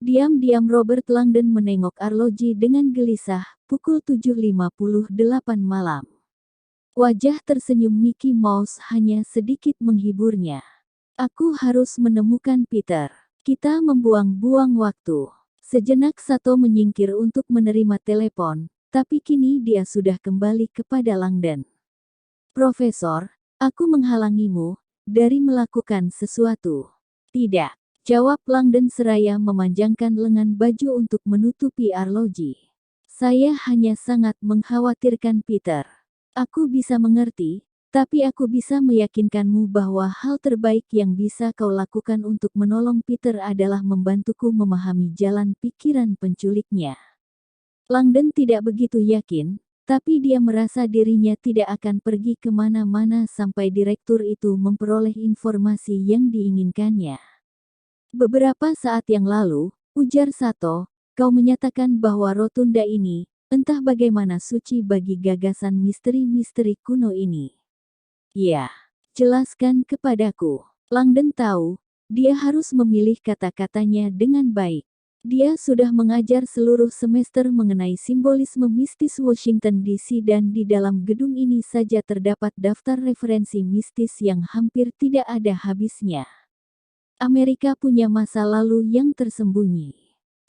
Diam-diam Robert Langdon menengok arloji dengan gelisah, pukul 7.58 malam. Wajah tersenyum Mickey Mouse hanya sedikit menghiburnya. Aku harus menemukan Peter. Kita membuang-buang waktu. Sejenak Sato menyingkir untuk menerima telepon, tapi kini dia sudah kembali kepada Langdon. Profesor, aku menghalangimu dari melakukan sesuatu. Tidak, jawab Langdon seraya memanjangkan lengan baju untuk menutupi arloji. Saya hanya sangat mengkhawatirkan Peter. Aku bisa mengerti, tapi aku bisa meyakinkanmu bahwa hal terbaik yang bisa kau lakukan untuk menolong Peter adalah membantuku memahami jalan pikiran penculiknya. Langdon tidak begitu yakin, tapi dia merasa dirinya tidak akan pergi kemana-mana sampai direktur itu memperoleh informasi yang diinginkannya. Beberapa saat yang lalu, ujar Sato, kau menyatakan bahwa rotunda ini, entah bagaimana suci bagi gagasan misteri-misteri kuno ini. Ya, jelaskan kepadaku. Langdon tahu, dia harus memilih kata-katanya dengan baik. Dia sudah mengajar seluruh semester mengenai simbolisme mistis Washington DC dan di dalam gedung ini saja terdapat daftar referensi mistis yang hampir tidak ada habisnya. Amerika punya masa lalu yang tersembunyi.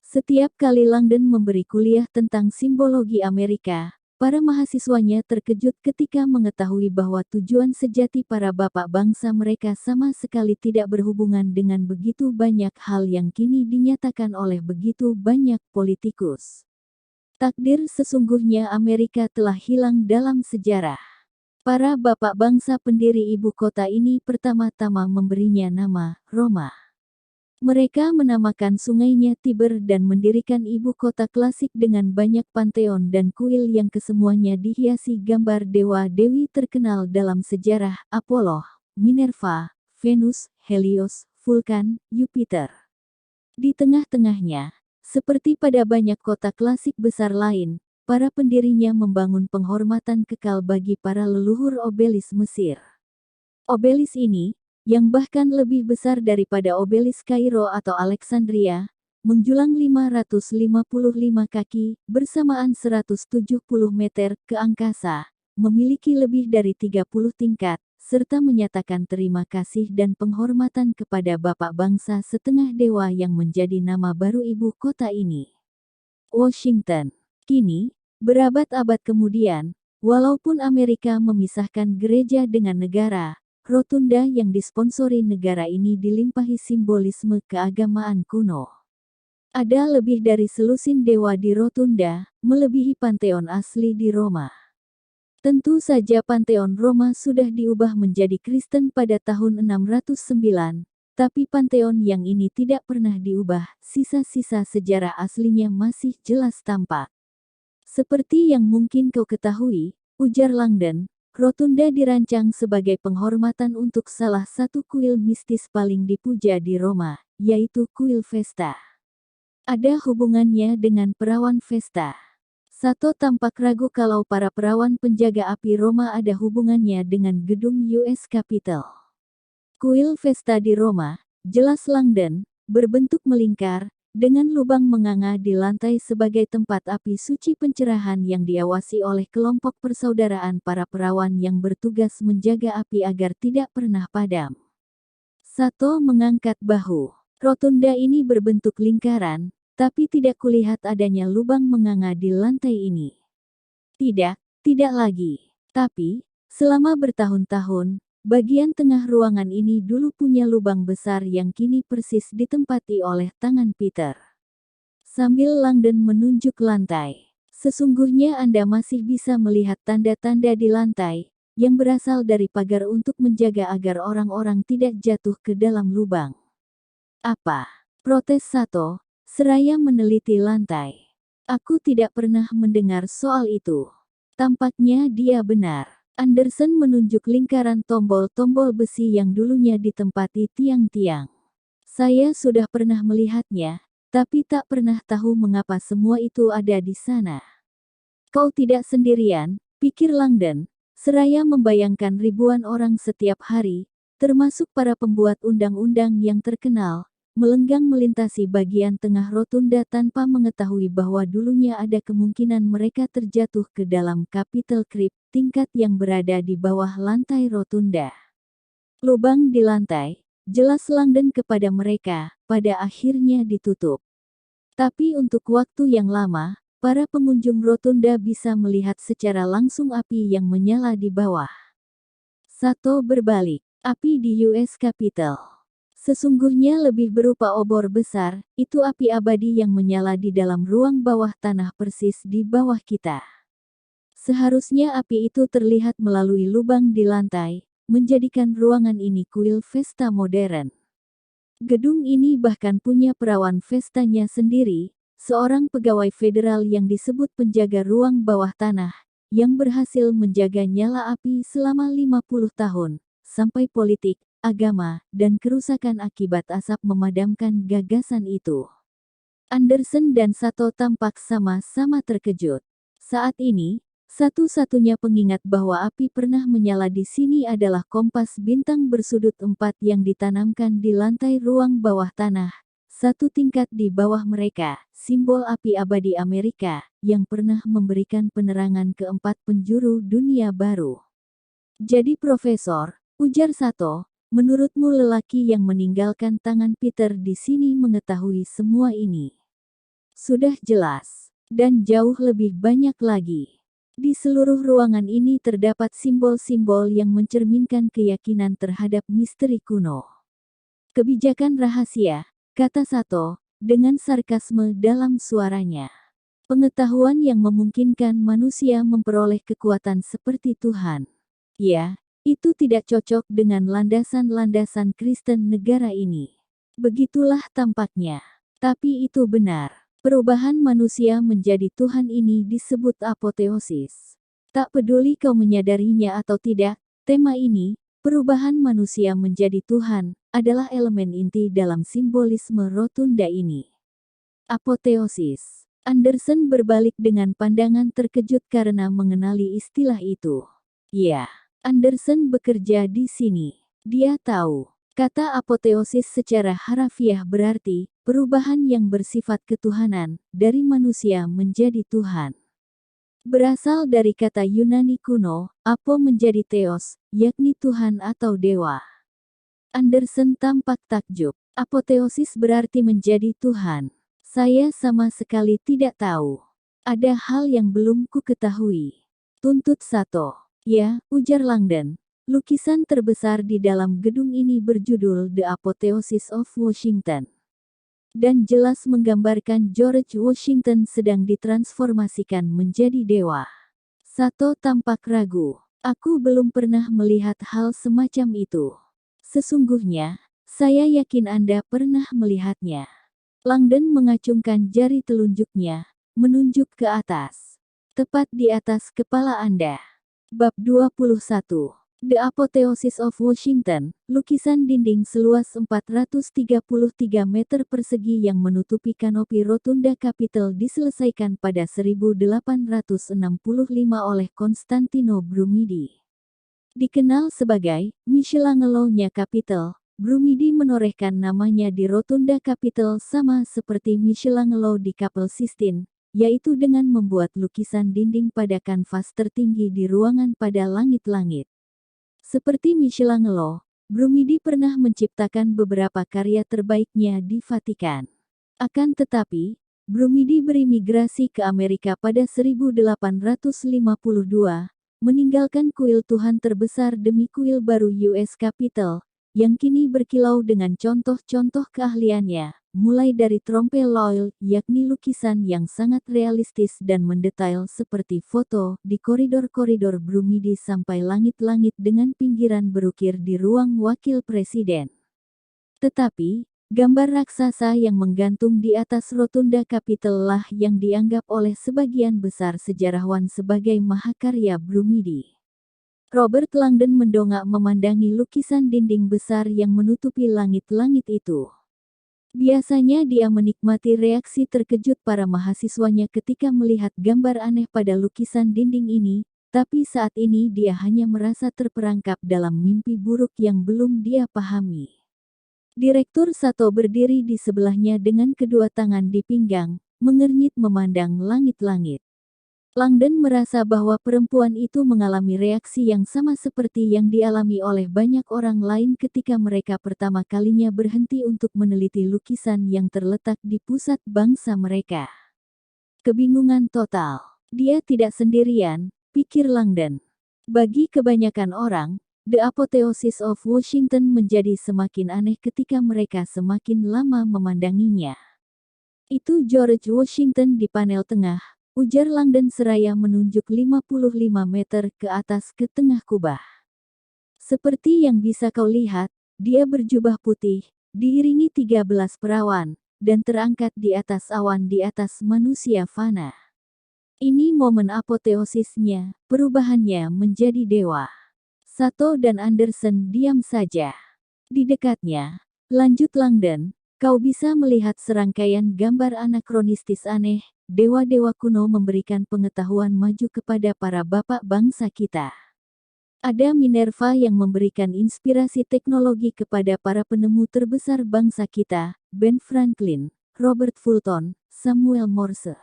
Setiap kali Langdon memberi kuliah tentang simbologi Amerika, para mahasiswanya terkejut ketika mengetahui bahwa tujuan sejati para bapak bangsa mereka sama sekali tidak berhubungan dengan begitu banyak hal yang kini dinyatakan oleh begitu banyak politikus. Takdir sesungguhnya Amerika telah hilang dalam sejarah. Para bapak bangsa pendiri ibu kota ini pertama-tama memberinya nama Roma. Mereka menamakan sungainya Tiber dan mendirikan ibu kota klasik dengan banyak panteon dan kuil yang kesemuanya dihiasi gambar dewa-dewi terkenal dalam sejarah, Apollo, Minerva, Venus, Helios, Vulkan, Jupiter. Di tengah-tengahnya, seperti pada banyak kota klasik besar lain, para pendirinya membangun penghormatan kekal bagi para leluhur obelis Mesir. Obelis ini, yang bahkan lebih besar daripada obelis Kairo atau Alexandria, menjulang 555 kaki, bersamaan 170 meter, ke angkasa, memiliki lebih dari 30 tingkat, serta menyatakan terima kasih dan penghormatan kepada Bapak Bangsa setengah dewa yang menjadi nama baru ibu kota ini. Washington. Kini, berabad-abad kemudian, walaupun Amerika memisahkan gereja dengan negara, rotunda yang disponsori negara ini dilimpahi simbolisme keagamaan kuno. Ada lebih dari selusin dewa di Rotunda, melebihi panteon asli di Roma. Tentu saja panteon Roma sudah diubah menjadi Kristen pada tahun 609, tapi panteon yang ini tidak pernah diubah, sisa-sisa sejarah aslinya masih jelas tampak. Seperti yang mungkin kau ketahui, ujar Langdon, Rotunda dirancang sebagai penghormatan untuk salah satu kuil mistis paling dipuja di Roma, yaitu kuil Vesta. Ada hubungannya dengan perawan Vesta. Sato tampak ragu kalau para perawan penjaga api Roma ada hubungannya dengan gedung US Capitol. Kuil Vesta di Roma, jelas Langdon, berbentuk melingkar, dengan lubang menganga di lantai sebagai tempat api suci pencerahan yang diawasi oleh kelompok persaudaraan para perawan yang bertugas menjaga api agar tidak pernah padam. Sato mengangkat bahu. Rotunda ini berbentuk lingkaran, tapi tidak kulihat adanya lubang menganga di lantai ini. Tidak, tidak lagi. Tapi, selama bertahun-tahun, bagian tengah ruangan ini dulu punya lubang besar yang kini persis ditempati oleh tangan Peter. Sambil Langdon menunjuk lantai. Sesungguhnya Anda masih bisa melihat tanda-tanda di lantai, yang berasal dari pagar untuk menjaga agar orang-orang tidak jatuh ke dalam lubang. Apa? Protes Sato, seraya meneliti lantai. Aku tidak pernah mendengar soal itu. Tampaknya dia benar. Anderson menunjuk lingkaran tombol-tombol besi yang dulunya ditempati tiang-tiang. Saya sudah pernah melihatnya, tapi tak pernah tahu mengapa semua itu ada di sana. Kau tidak sendirian, pikir Langdon, seraya membayangkan ribuan orang setiap hari, termasuk para pembuat undang-undang yang terkenal, melenggang melintasi bagian tengah rotunda tanpa mengetahui bahwa dulunya ada kemungkinan mereka terjatuh ke dalam Capitol Crypt, tingkat yang berada di bawah lantai rotunda. Lubang di lantai, jelas Langdon kepada mereka, pada akhirnya ditutup. Tapi untuk waktu yang lama, para pengunjung rotunda bisa melihat secara langsung api yang menyala di bawah. Sato berbalik, api di US Capitol. Sesungguhnya lebih berupa obor besar, itu api abadi yang menyala di dalam ruang bawah tanah persis di bawah kita. Seharusnya api itu terlihat melalui lubang di lantai, menjadikan ruangan ini kuil Vesta modern. Gedung ini bahkan punya perawan Vestanya sendiri, seorang pegawai federal yang disebut penjaga ruang bawah tanah, yang berhasil menjaga nyala api selama 50 tahun, sampai politik, agama, dan kerusakan akibat asap memadamkan gagasan itu. Anderson dan Sato tampak sama-sama terkejut. Saat ini, satu-satunya pengingat bahwa api pernah menyala di sini adalah kompas bintang bersudut 4 yang ditanamkan di lantai ruang bawah tanah, satu tingkat di bawah mereka, simbol api abadi Amerika, yang pernah memberikan penerangan ke 4 penjuru dunia baru. Jadi Profesor, ujar Sato, menurutmu lelaki yang meninggalkan tangan Peter di sini mengetahui semua ini? Sudah jelas. Dan jauh lebih banyak lagi. Di seluruh ruangan ini terdapat simbol-simbol yang mencerminkan keyakinan terhadap misteri kuno. Kebijakan rahasia, kata Sato, dengan sarkasme dalam suaranya. Pengetahuan yang memungkinkan manusia memperoleh kekuatan seperti Tuhan. Ya, itu tidak cocok dengan landasan-landasan Kristen negara ini. Begitulah tampaknya. Tapi itu benar. Perubahan manusia menjadi Tuhan ini disebut apoteosis. Tak peduli kau menyadarinya atau tidak, tema ini, perubahan manusia menjadi Tuhan, adalah elemen inti dalam simbolisme rotunda ini. Apoteosis. Anderson berbalik dengan pandangan terkejut karena mengenali istilah itu. Ya. Anderson bekerja di sini. Dia tahu, kata apoteosis secara harafiah berarti, perubahan yang bersifat ketuhanan, dari manusia menjadi Tuhan. Berasal dari kata Yunani kuno, apo menjadi theos, yakni Tuhan atau dewa. Anderson tampak takjub. Apoteosis berarti menjadi Tuhan. Saya sama sekali tidak tahu. Ada hal yang belum ku ketahui. Tuntut Sato. Ya, ujar Langdon. Lukisan terbesar di dalam gedung ini berjudul The Apotheosis of Washington. dan jelas menggambarkan George Washington sedang ditransformasikan menjadi dewa. Sato tampak ragu. Aku belum pernah melihat hal semacam itu. Sesungguhnya, saya yakin Anda pernah melihatnya. Langdon mengacungkan jari telunjuknya, menunjuk ke atas. Tepat di atas kepala Anda. Bab 21. The Apotheosis of Washington, lukisan dinding seluas 433 meter persegi yang menutupi kanopi rotunda Capitol diselesaikan pada 1865 oleh Constantino Brumidi. Dikenal sebagai Michelangelo-nya Capitol, Brumidi menorehkan namanya di rotunda Capitol sama seperti Michelangelo di Kapel Sistine, yaitu dengan membuat lukisan dinding pada kanvas tertinggi di ruangan pada langit-langit. Seperti Michelangelo, Brumidi pernah menciptakan beberapa karya terbaiknya di Vatikan. Akan tetapi, Brumidi berimigrasi ke Amerika pada 1852, meninggalkan kuil Tuhan terbesar demi kuil baru US Capitol, yang kini berkilau dengan contoh-contoh keahliannya, mulai dari trompe l'oeil, yakni lukisan yang sangat realistis dan mendetail seperti foto di koridor-koridor Brumidi sampai langit-langit dengan pinggiran berukir di ruang wakil presiden. Tetapi, gambar raksasa yang menggantung di atas rotunda Capitol lah yang dianggap oleh sebagian besar sejarawan sebagai mahakarya Brumidi. Robert Langdon mendongak memandangi lukisan dinding besar yang menutupi langit-langit itu. Biasanya dia menikmati reaksi terkejut para mahasiswanya ketika melihat gambar aneh pada lukisan dinding ini, tapi saat ini dia hanya merasa terperangkap dalam mimpi buruk yang belum dia pahami. Direktur Sato berdiri di sebelahnya dengan kedua tangan di pinggang, mengernyit memandang langit-langit. Langdon merasa bahwa perempuan itu mengalami reaksi yang sama seperti yang dialami oleh banyak orang lain ketika mereka pertama kalinya berhenti untuk meneliti lukisan yang terletak di pusat bangsa mereka. Kebingungan total. Dia tidak sendirian, pikir Langdon. Bagi kebanyakan orang, The Apotheosis of Washington menjadi semakin aneh ketika mereka semakin lama memandanginya. Itu George Washington di panel tengah, ujar Langdon seraya menunjuk 55 meter ke atas ke tengah kubah. Seperti yang bisa kau lihat, dia berjubah putih, diiringi 13 perawan, dan terangkat di atas awan di atas manusia fana. Ini momen apoteosisnya, perubahannya menjadi dewa. Sato dan Anderson diam saja. Di dekatnya, lanjut Langdon, kau bisa melihat serangkaian gambar anakronistis aneh, dewa-dewa kuno memberikan pengetahuan maju kepada para bapak bangsa kita. Ada Minerva yang memberikan inspirasi teknologi kepada para penemu terbesar bangsa kita, Ben Franklin, Robert Fulton, Samuel Morse.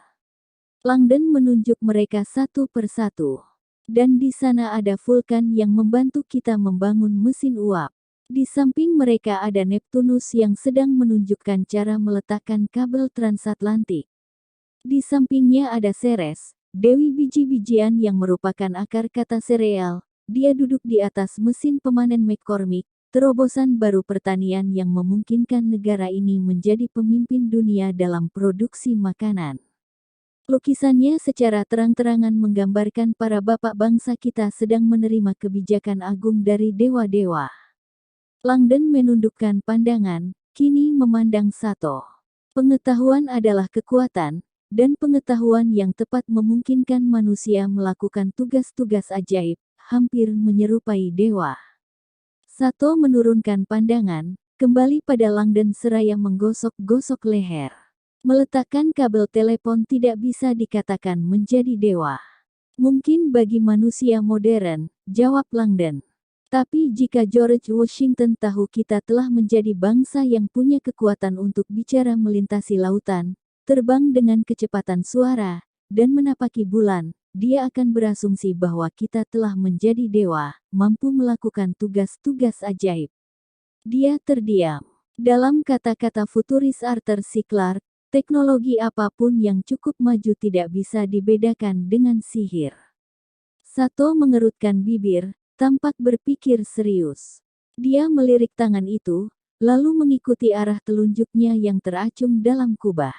Langdon menunjuk mereka satu persatu. Dan di sana ada Vulkan yang membantu kita membangun mesin uap. Di samping mereka ada Neptunus yang sedang menunjukkan cara meletakkan kabel transatlantik. Di sampingnya ada Ceres, dewi biji-bijian yang merupakan akar kata sereal. Dia duduk di atas mesin pemanen McCormick, terobosan baru pertanian yang memungkinkan negara ini menjadi pemimpin dunia dalam produksi makanan. Lukisannya secara terang-terangan menggambarkan para bapak bangsa kita sedang menerima kebijakan agung dari dewa-dewa. Langdon menundukkan pandangan, kini memandang Sato. Pengetahuan adalah kekuatan, dan pengetahuan yang tepat memungkinkan manusia melakukan tugas-tugas ajaib, hampir menyerupai dewa. Sato menurunkan pandangan, kembali pada Langdon seraya menggosok-gosok leher. Meletakkan kabel telepon tidak bisa dikatakan menjadi dewa. Mungkin bagi manusia modern, jawab Langdon. Tapi jika George Washington tahu kita telah menjadi bangsa yang punya kekuatan untuk bicara melintasi lautan, terbang dengan kecepatan suara, dan menapaki bulan, dia akan berasumsi bahwa kita telah menjadi dewa, mampu melakukan tugas-tugas ajaib. Dia terdiam. Dalam kata-kata futuris Arthur C. Clarke, teknologi apapun yang cukup maju tidak bisa dibedakan dengan sihir. Sato mengerutkan bibir, tampak berpikir serius. Dia melirik tangan itu, lalu mengikuti arah telunjuknya yang teracung dalam kubah.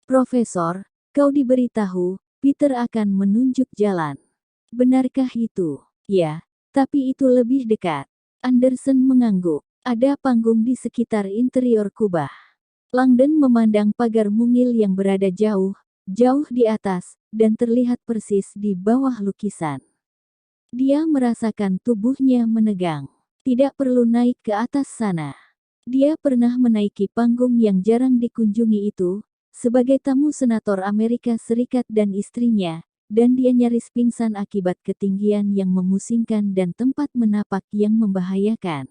Profesor, kau diberitahu, Peter akan menunjuk jalan. Benarkah itu? Ya, tapi itu lebih dekat. Anderson mengangguk. Ada panggung di sekitar interior kubah. Langdon memandang pagar mungil yang berada jauh, jauh di atas, dan terlihat persis di bawah lukisan. Dia merasakan tubuhnya menegang. Tidak perlu naik ke atas sana. Dia pernah menaiki panggung yang jarang dikunjungi itu, sebagai tamu senator Amerika Serikat dan istrinya, dan dia nyaris pingsan akibat ketinggian yang memusingkan dan tempat menapak yang membahayakan.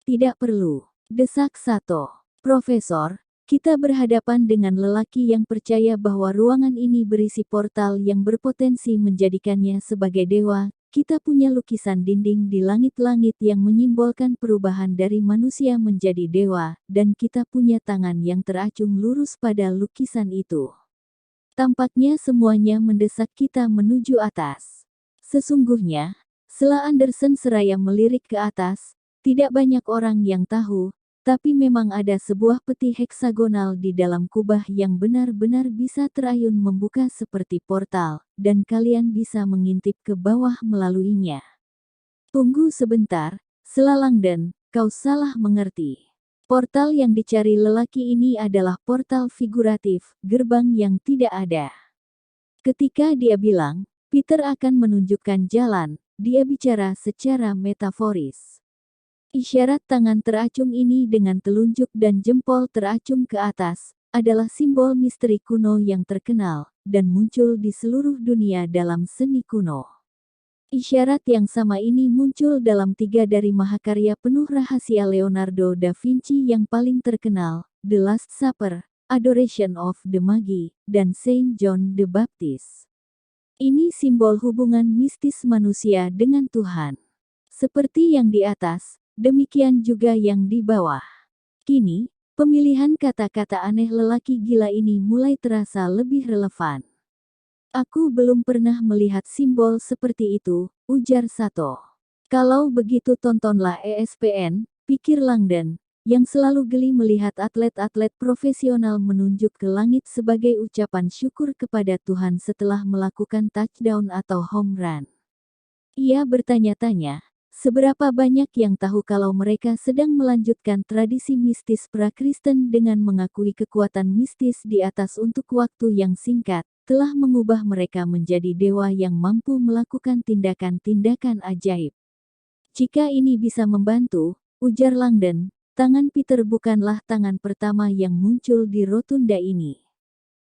Tidak perlu, desak Sato. Profesor, kita berhadapan dengan lelaki yang percaya bahwa ruangan ini berisi portal yang berpotensi menjadikannya sebagai dewa. Kita punya lukisan dinding di langit-langit yang menyimbolkan perubahan dari manusia menjadi dewa, dan kita punya tangan yang teracung lurus pada lukisan itu. Tampaknya semuanya mendesak kita menuju atas. Sesungguhnya, sela Anderson seraya melirik ke atas, tidak banyak orang yang tahu, tapi memang ada sebuah peti heksagonal di dalam kubah yang benar-benar bisa terayun membuka seperti portal, dan kalian bisa mengintip ke bawah melaluinya. Tunggu sebentar, sela Langdon, kau salah mengerti. Portal yang dicari lelaki ini adalah portal figuratif, gerbang yang tidak ada. Ketika dia bilang, Peter akan menunjukkan jalan, dia bicara secara metaforis. Isyarat tangan teracung ini dengan telunjuk dan jempol teracung ke atas, adalah simbol misteri kuno yang terkenal, dan muncul di seluruh dunia dalam seni kuno. Isyarat yang sama ini muncul dalam 3 dari mahakarya penuh rahasia Leonardo da Vinci yang paling terkenal, The Last Supper, Adoration of the Magi, dan Saint John the Baptist. Ini simbol hubungan mistis manusia dengan Tuhan. Seperti yang di atas, demikian juga yang di bawah. Kini, pemilihan kata-kata aneh lelaki gila ini mulai terasa lebih relevan. Aku belum pernah melihat simbol seperti itu, ujar Sato. Kalau begitu tontonlah ESPN, pikir Langdon, yang selalu geli melihat atlet-atlet profesional menunjuk ke langit sebagai ucapan syukur kepada Tuhan setelah melakukan touchdown atau home run. Ia bertanya-tanya, seberapa banyak yang tahu kalau mereka sedang melanjutkan tradisi mistis pra-Kristen dengan mengakui kekuatan mistis di atas untuk waktu yang singkat, telah mengubah mereka menjadi dewa yang mampu melakukan tindakan-tindakan ajaib. Jika ini bisa membantu, ujar Langdon, tangan Peter bukanlah tangan pertama yang muncul di rotunda ini.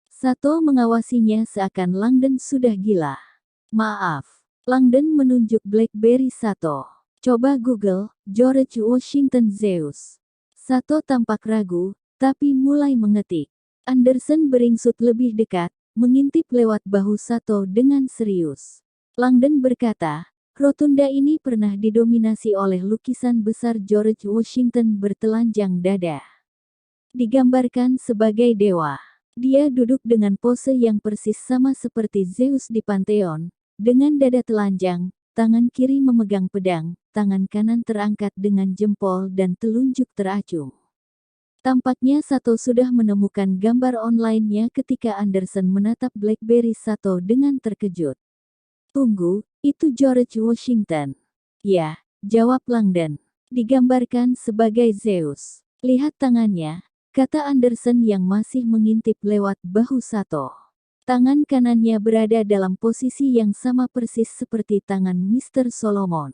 Sato mengawasinya seakan Langdon sudah gila. Maaf. Langdon menunjuk BlackBerry Sato. Coba Google, George Washington Zeus. Sato tampak ragu, tapi mulai mengetik. Anderson beringsut lebih dekat, mengintip lewat bahu Sato dengan serius. Langdon berkata, rotunda ini pernah didominasi oleh lukisan besar George Washington bertelanjang dada. Digambarkan sebagai dewa. Dia duduk dengan pose yang persis sama seperti Zeus di Pantheon, dengan dada telanjang, tangan kiri memegang pedang, tangan kanan terangkat dengan jempol dan telunjuk teracung. Tampaknya Sato sudah menemukan gambar online-nya ketika Anderson menatap BlackBerry Sato dengan terkejut. Tunggu, itu George Washington. Ya, jawab Langdon. Digambarkan sebagai Zeus. Lihat tangannya, kata Anderson yang masih mengintip lewat bahu Sato. Tangan kanannya berada dalam posisi yang sama persis seperti tangan Mr. Solomon.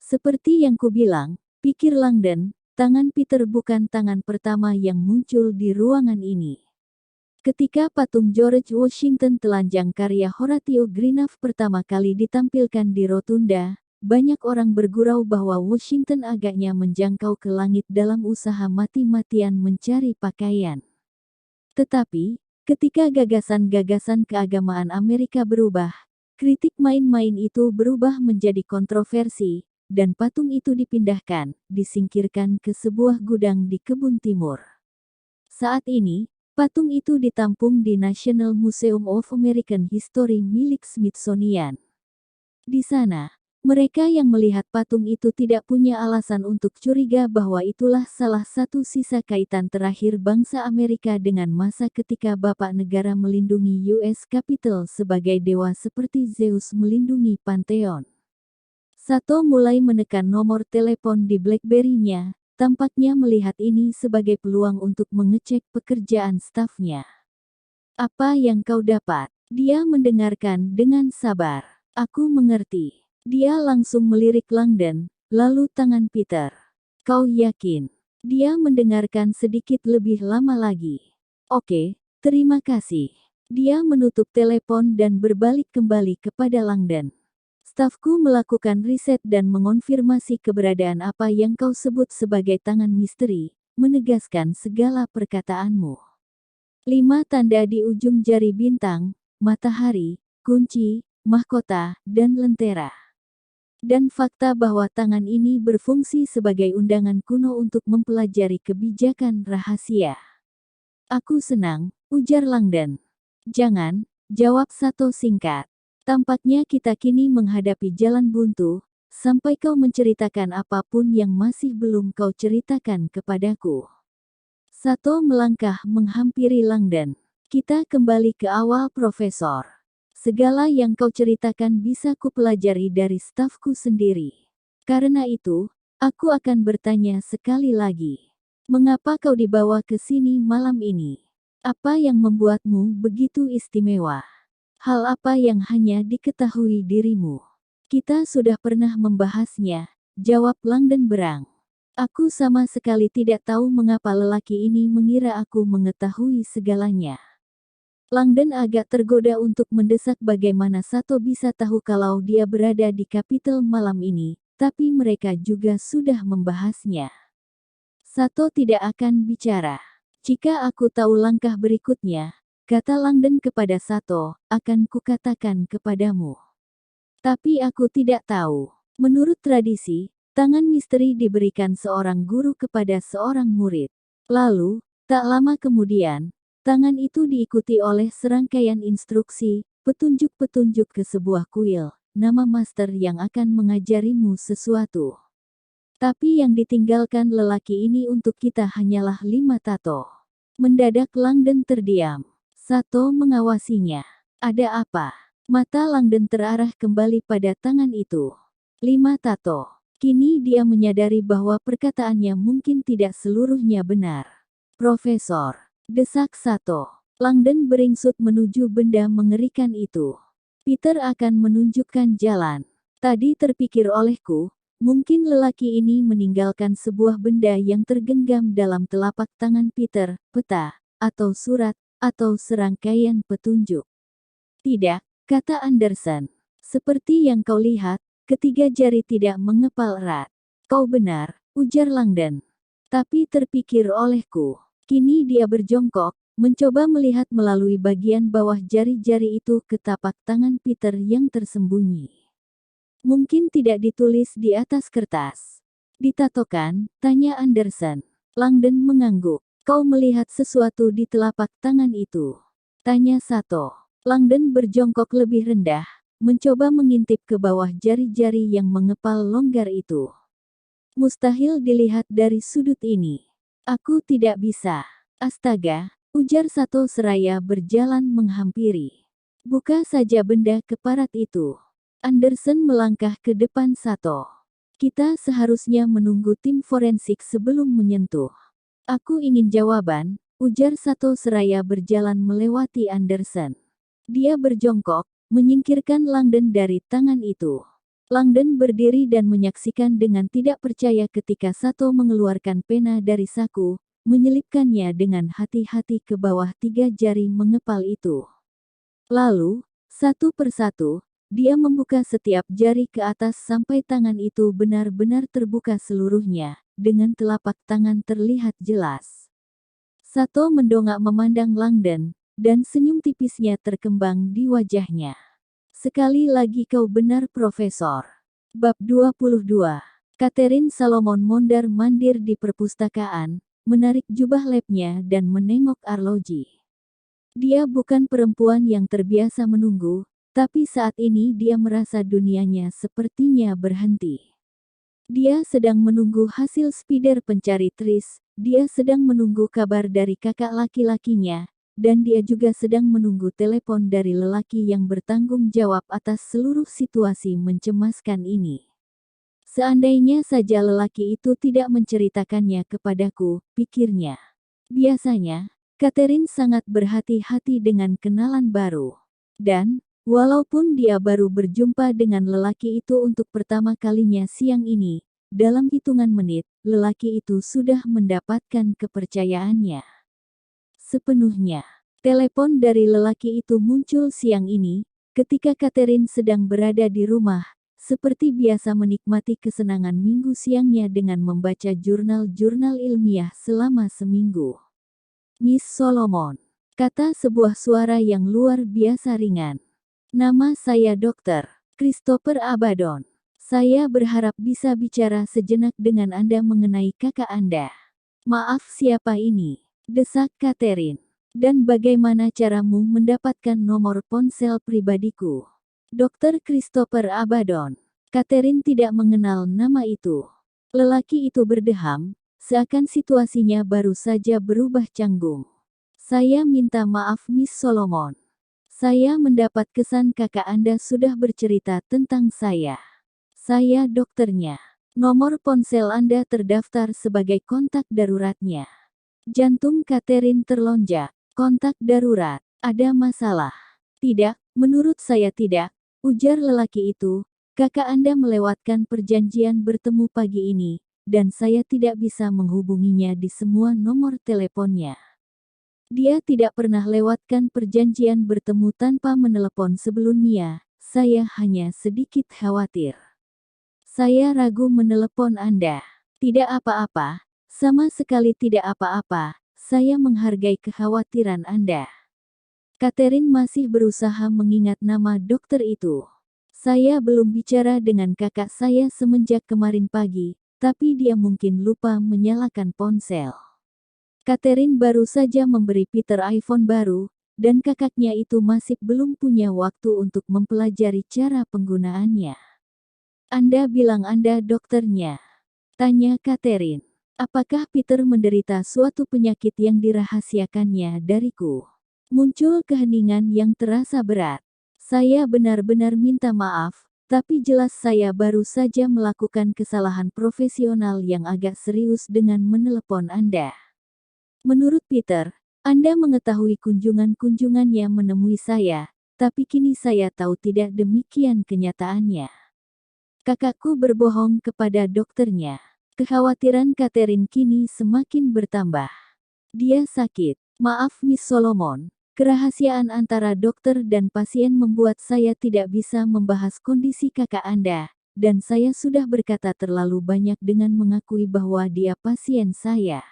Seperti yang kubilang, pikir Langdon, tangan Peter bukan tangan pertama yang muncul di ruangan ini. Ketika patung George Washington telanjang karya Horatio Greenough pertama kali ditampilkan di rotunda, banyak orang bergurau bahwa Washington agaknya menjangkau ke langit dalam usaha mati-matian mencari pakaian. Tetapi, ketika gagasan-gagasan keagamaan Amerika berubah, kritik main-main itu berubah menjadi kontroversi, dan patung itu dipindahkan, disingkirkan ke sebuah gudang di kebun timur. Saat ini, patung itu ditampung di National Museum of American History milik Smithsonian. Di sana, Mereka yang melihat patung itu tidak punya alasan untuk curiga bahwa itulah salah satu sisa kaitan terakhir bangsa Amerika dengan masa ketika Bapak Negara melindungi US Capitol sebagai dewa seperti Zeus melindungi Pantheon. Sato mulai menekan nomor telepon di BlackBerry-nya, tampaknya melihat ini sebagai peluang untuk mengecek pekerjaan stafnya. Apa yang kau dapat? Dia mendengarkan dengan sabar. Aku mengerti. Dia langsung melirik Langdon, lalu tangan Peter. Kau yakin? Dia mendengarkan sedikit lebih lama lagi. Oke, terima kasih. Dia menutup telepon dan berbalik kembali kepada Langdon. Stafku melakukan riset dan mengonfirmasi keberadaan apa yang kau sebut sebagai tangan misteri, menegaskan segala perkataanmu. 5 tanda di ujung jari bintang, matahari, kunci, mahkota, dan lentera. Dan fakta bahwa tangan ini berfungsi sebagai undangan kuno untuk mempelajari kebijakan rahasia. Aku senang, ujar Langdon. Jangan, jawab Sato singkat. Tampaknya kita kini menghadapi jalan buntu, sampai kau menceritakan apapun yang masih belum kau ceritakan kepadaku. Sato melangkah menghampiri Langdon. Kita kembali ke awal, Profesor. Segala yang kau ceritakan bisa kupelajari dari stafku sendiri. Karena itu, aku akan bertanya sekali lagi. Mengapa kau dibawa ke sini malam ini? Apa yang membuatmu begitu istimewa? Hal apa yang hanya diketahui dirimu? Kita sudah pernah membahasnya, jawab Langdon berang. Aku sama sekali tidak tahu mengapa lelaki ini mengira aku mengetahui segalanya. Langdon agak tergoda untuk mendesak bagaimana Sato bisa tahu kalau dia berada di Capitol malam ini, tapi mereka juga sudah membahasnya. Sato tidak akan bicara. Jika aku tahu langkah berikutnya, kata Langdon kepada Sato, akan kukatakan kepadamu. Tapi aku tidak tahu. Menurut tradisi, tangan misteri diberikan seorang guru kepada seorang murid. Lalu, tak lama kemudian, tangan itu diikuti oleh serangkaian instruksi, petunjuk-petunjuk ke sebuah kuil, nama master yang akan mengajarimu sesuatu. Tapi yang ditinggalkan lelaki ini untuk kita hanyalah 5 tato. Mendadak Langdon terdiam. Sato mengawasinya. Ada apa? Mata Langdon terarah kembali pada tangan itu. 5 tato. Kini dia menyadari bahwa perkataannya mungkin tidak seluruhnya benar. Profesor. Desak Sato. Langdon beringsut menuju benda mengerikan itu. Peter akan menunjukkan jalan. Tadi terpikir olehku, mungkin lelaki ini meninggalkan sebuah benda yang tergenggam dalam telapak tangan Peter, peta, atau surat, atau serangkaian petunjuk. Tidak, kata Anderson. Seperti yang kau lihat, ketiga jari tidak mengepal erat. Kau benar, ujar Langdon. Tapi terpikir olehku. Kini dia berjongkok, mencoba melihat melalui bagian bawah jari-jari itu ke tapak tangan Peter yang tersembunyi. Mungkin tidak ditulis di atas kertas. Ditatokan, tanya Anderson. Langdon mengangguk. Kau melihat sesuatu di telapak tangan itu? Tanya Sato. Langdon berjongkok lebih rendah, mencoba mengintip ke bawah jari-jari yang mengepal longgar itu. Mustahil dilihat dari sudut ini. Aku tidak bisa. Astaga, ujar Sato seraya berjalan menghampiri. Buka saja benda keparat itu. Anderson melangkah ke depan Sato. Kita seharusnya menunggu tim forensik sebelum menyentuh. Aku ingin jawaban, ujar Sato seraya berjalan melewati Anderson. Dia berjongkok, menyingkirkan Langdon dari tangan itu. Langdon berdiri dan menyaksikan dengan tidak percaya ketika Sato mengeluarkan pena dari saku, menyelipkannya dengan hati-hati ke bawah 3 jari mengepal itu. Lalu, satu persatu, dia membuka setiap jari ke atas sampai tangan itu benar-benar terbuka seluruhnya, dengan telapak tangan terlihat jelas. Sato mendongak memandang Langdon, dan senyum tipisnya terkembang di wajahnya. Sekali lagi kau benar, Profesor. Bab 22. Catherine Solomon mondar-mandir di perpustakaan, menarik jubah labnya dan menengok arloji. Dia bukan perempuan yang terbiasa menunggu, Tapi saat ini dia merasa dunianya sepertinya berhenti. Dia sedang menunggu hasil spider pencari Tris, dia sedang menunggu kabar dari kakak laki-lakinya, dan dia juga sedang menunggu telepon dari lelaki yang bertanggung jawab atas seluruh situasi mencemaskan ini. Seandainya saja lelaki itu tidak menceritakannya kepadaku, pikirnya. Biasanya, Catherine sangat berhati-hati dengan kenalan baru. Dan, walaupun dia baru berjumpa dengan lelaki itu untuk pertama kalinya siang ini, dalam hitungan menit, lelaki itu sudah mendapatkan kepercayaannya sepenuhnya. Telepon dari lelaki itu muncul siang ini, ketika Catherine sedang berada di rumah, seperti biasa menikmati kesenangan minggu siangnya dengan membaca jurnal-jurnal ilmiah selama seminggu. Miss Solomon, kata sebuah suara yang luar biasa ringan. Nama saya Dr. Christopher Abaddon. Saya berharap bisa bicara sejenak dengan Anda mengenai kakak Anda. Maaf, siapa ini? Desak Catherine. Dan bagaimana caramu mendapatkan nomor ponsel pribadiku? Dr. Christopher Abaddon. Catherine tidak mengenal nama itu. Lelaki itu berdeham, seakan situasinya baru saja berubah canggung. Saya minta maaf Miss Solomon. Saya mendapat kesan kakak Anda sudah bercerita tentang saya. Saya dokternya. Nomor ponsel Anda terdaftar sebagai kontak daruratnya. Jantung Catherine terlonjak. Kontak darurat. Ada masalah? Tidak, menurut saya tidak, ujar lelaki itu. Kakak Anda melewatkan perjanjian bertemu pagi ini, dan saya tidak bisa menghubunginya di semua nomor teleponnya. Dia tidak pernah lewatkan perjanjian bertemu tanpa menelepon sebelumnya, saya hanya sedikit khawatir. Saya ragu menelepon Anda. Tidak apa-apa, sama sekali tidak apa-apa, saya menghargai kekhawatiran Anda. Catherine masih berusaha mengingat nama dokter itu. Saya belum bicara dengan kakak saya semenjak kemarin pagi, tapi dia mungkin lupa menyalakan ponsel. Catherine baru saja memberi Peter iPhone baru, dan kakaknya itu masih belum punya waktu untuk mempelajari cara penggunaannya. Anda bilang Anda dokternya? Tanya Catherine. Apakah Peter menderita suatu penyakit yang dirahasiakannya dariku? Muncul keheningan yang terasa berat. Saya benar-benar minta maaf, tapi jelas saya baru saja melakukan kesalahan profesional yang agak serius dengan menelepon Anda. Menurut Peter, Anda mengetahui kunjungan-kunjungannya menemui saya, tapi kini saya tahu tidak demikian kenyataannya. Kakakku berbohong kepada dokternya. Kekhawatiran Catherine kini semakin bertambah. Dia sakit. Maaf Miss Solomon. Kerahasiaan antara dokter dan pasien membuat saya tidak bisa membahas kondisi kakak Anda, dan saya sudah berkata terlalu banyak dengan mengakui bahwa dia pasien saya.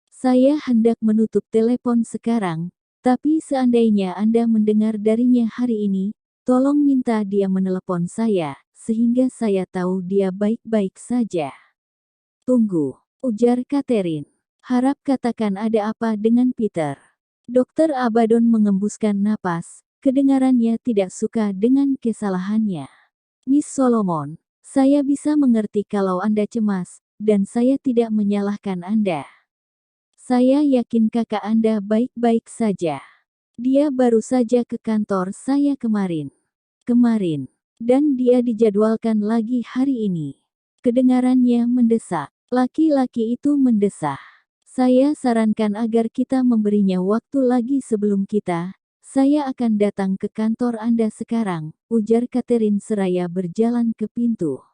Saya hendak menutup telepon sekarang, tapi seandainya Anda mendengar darinya hari ini, tolong minta dia menelepon saya, sehingga saya tahu dia baik-baik saja. Tunggu, ujar Catherine. Harap katakan ada apa dengan Peter. Dr. Abaddon mengembuskan napas, kedengarannya tidak suka dengan kesalahannya. Miss Solomon, saya bisa mengerti kalau Anda cemas, dan saya tidak menyalahkan Anda. Saya yakin kakak Anda baik-baik saja. Dia baru saja ke kantor saya kemarin. Dan dia dijadwalkan lagi hari ini. Kedengarannya mendesak. Laki-laki itu mendesah. Saya sarankan agar kita memberinya waktu lagi sebelum saya akan datang ke kantor Anda sekarang, ujar Catherine seraya berjalan ke pintu.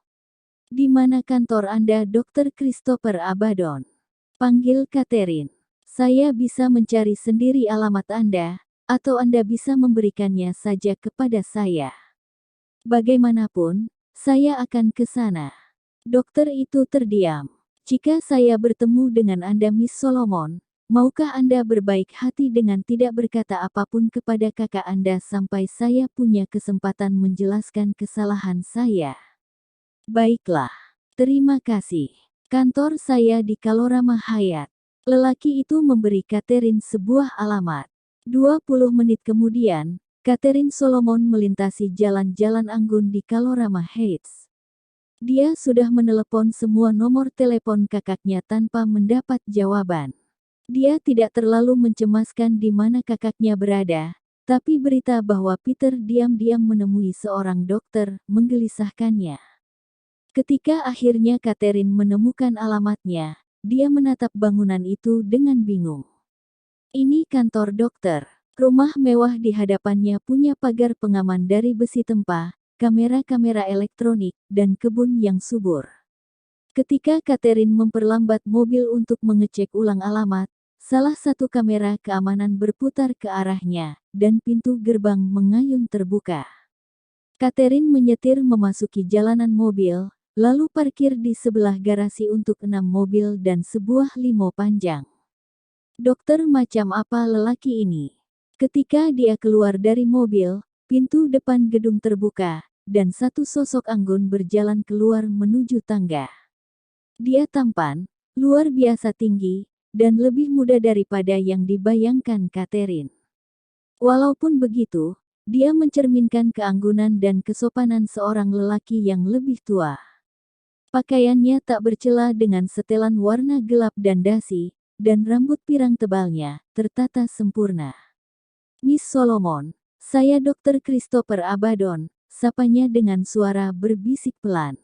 Di mana kantor Anda Dr. Christopher Abaddon? Panggil Catherine. Saya bisa mencari sendiri alamat Anda, atau Anda bisa memberikannya saja kepada saya. Bagaimanapun, saya akan ke sana. Dokter itu terdiam. Jika saya bertemu dengan Anda Miss Solomon, maukah Anda berbaik hati dengan tidak berkata apapun kepada kakak Anda sampai saya punya kesempatan menjelaskan kesalahan saya? Baiklah. Terima kasih. Kantor saya di Kalorama Hayat. Lelaki itu memberi Catherine sebuah alamat. 20 menit kemudian, Catherine Solomon melintasi jalan-jalan anggun di Colorama Heights. Dia sudah menelepon semua nomor telepon kakaknya tanpa mendapat jawaban. Dia tidak terlalu mencemaskan di mana kakaknya berada, tapi berita bahwa Peter diam-diam menemui seorang dokter menggelisahkannya. Ketika akhirnya Catherine menemukan alamatnya, dia menatap bangunan itu dengan bingung. Ini kantor dokter. Rumah mewah di hadapannya punya pagar pengaman dari besi tempah, kamera-kamera elektronik, dan kebun yang subur. Ketika Catherine memperlambat mobil untuk mengecek ulang alamat, salah satu kamera keamanan berputar ke arahnya, dan pintu gerbang mengayun terbuka. Catherine menyetir memasuki jalanan mobil, lalu parkir di sebelah garasi untuk 6 mobil dan sebuah limo panjang. Dokter macam apa lelaki ini? Ketika dia keluar dari mobil, pintu depan gedung terbuka, dan satu sosok anggun berjalan keluar menuju tangga. Dia tampan, luar biasa tinggi, dan lebih muda daripada yang dibayangkan Catherine. Walaupun begitu, dia mencerminkan keanggunan dan kesopanan seorang lelaki yang lebih tua. Pakaiannya tak bercela dengan setelan warna gelap dan dasi, dan rambut pirang tebalnya tertata sempurna. Miss Solomon, saya Dr. Christopher Abaddon, sapanya dengan suara berbisik pelan.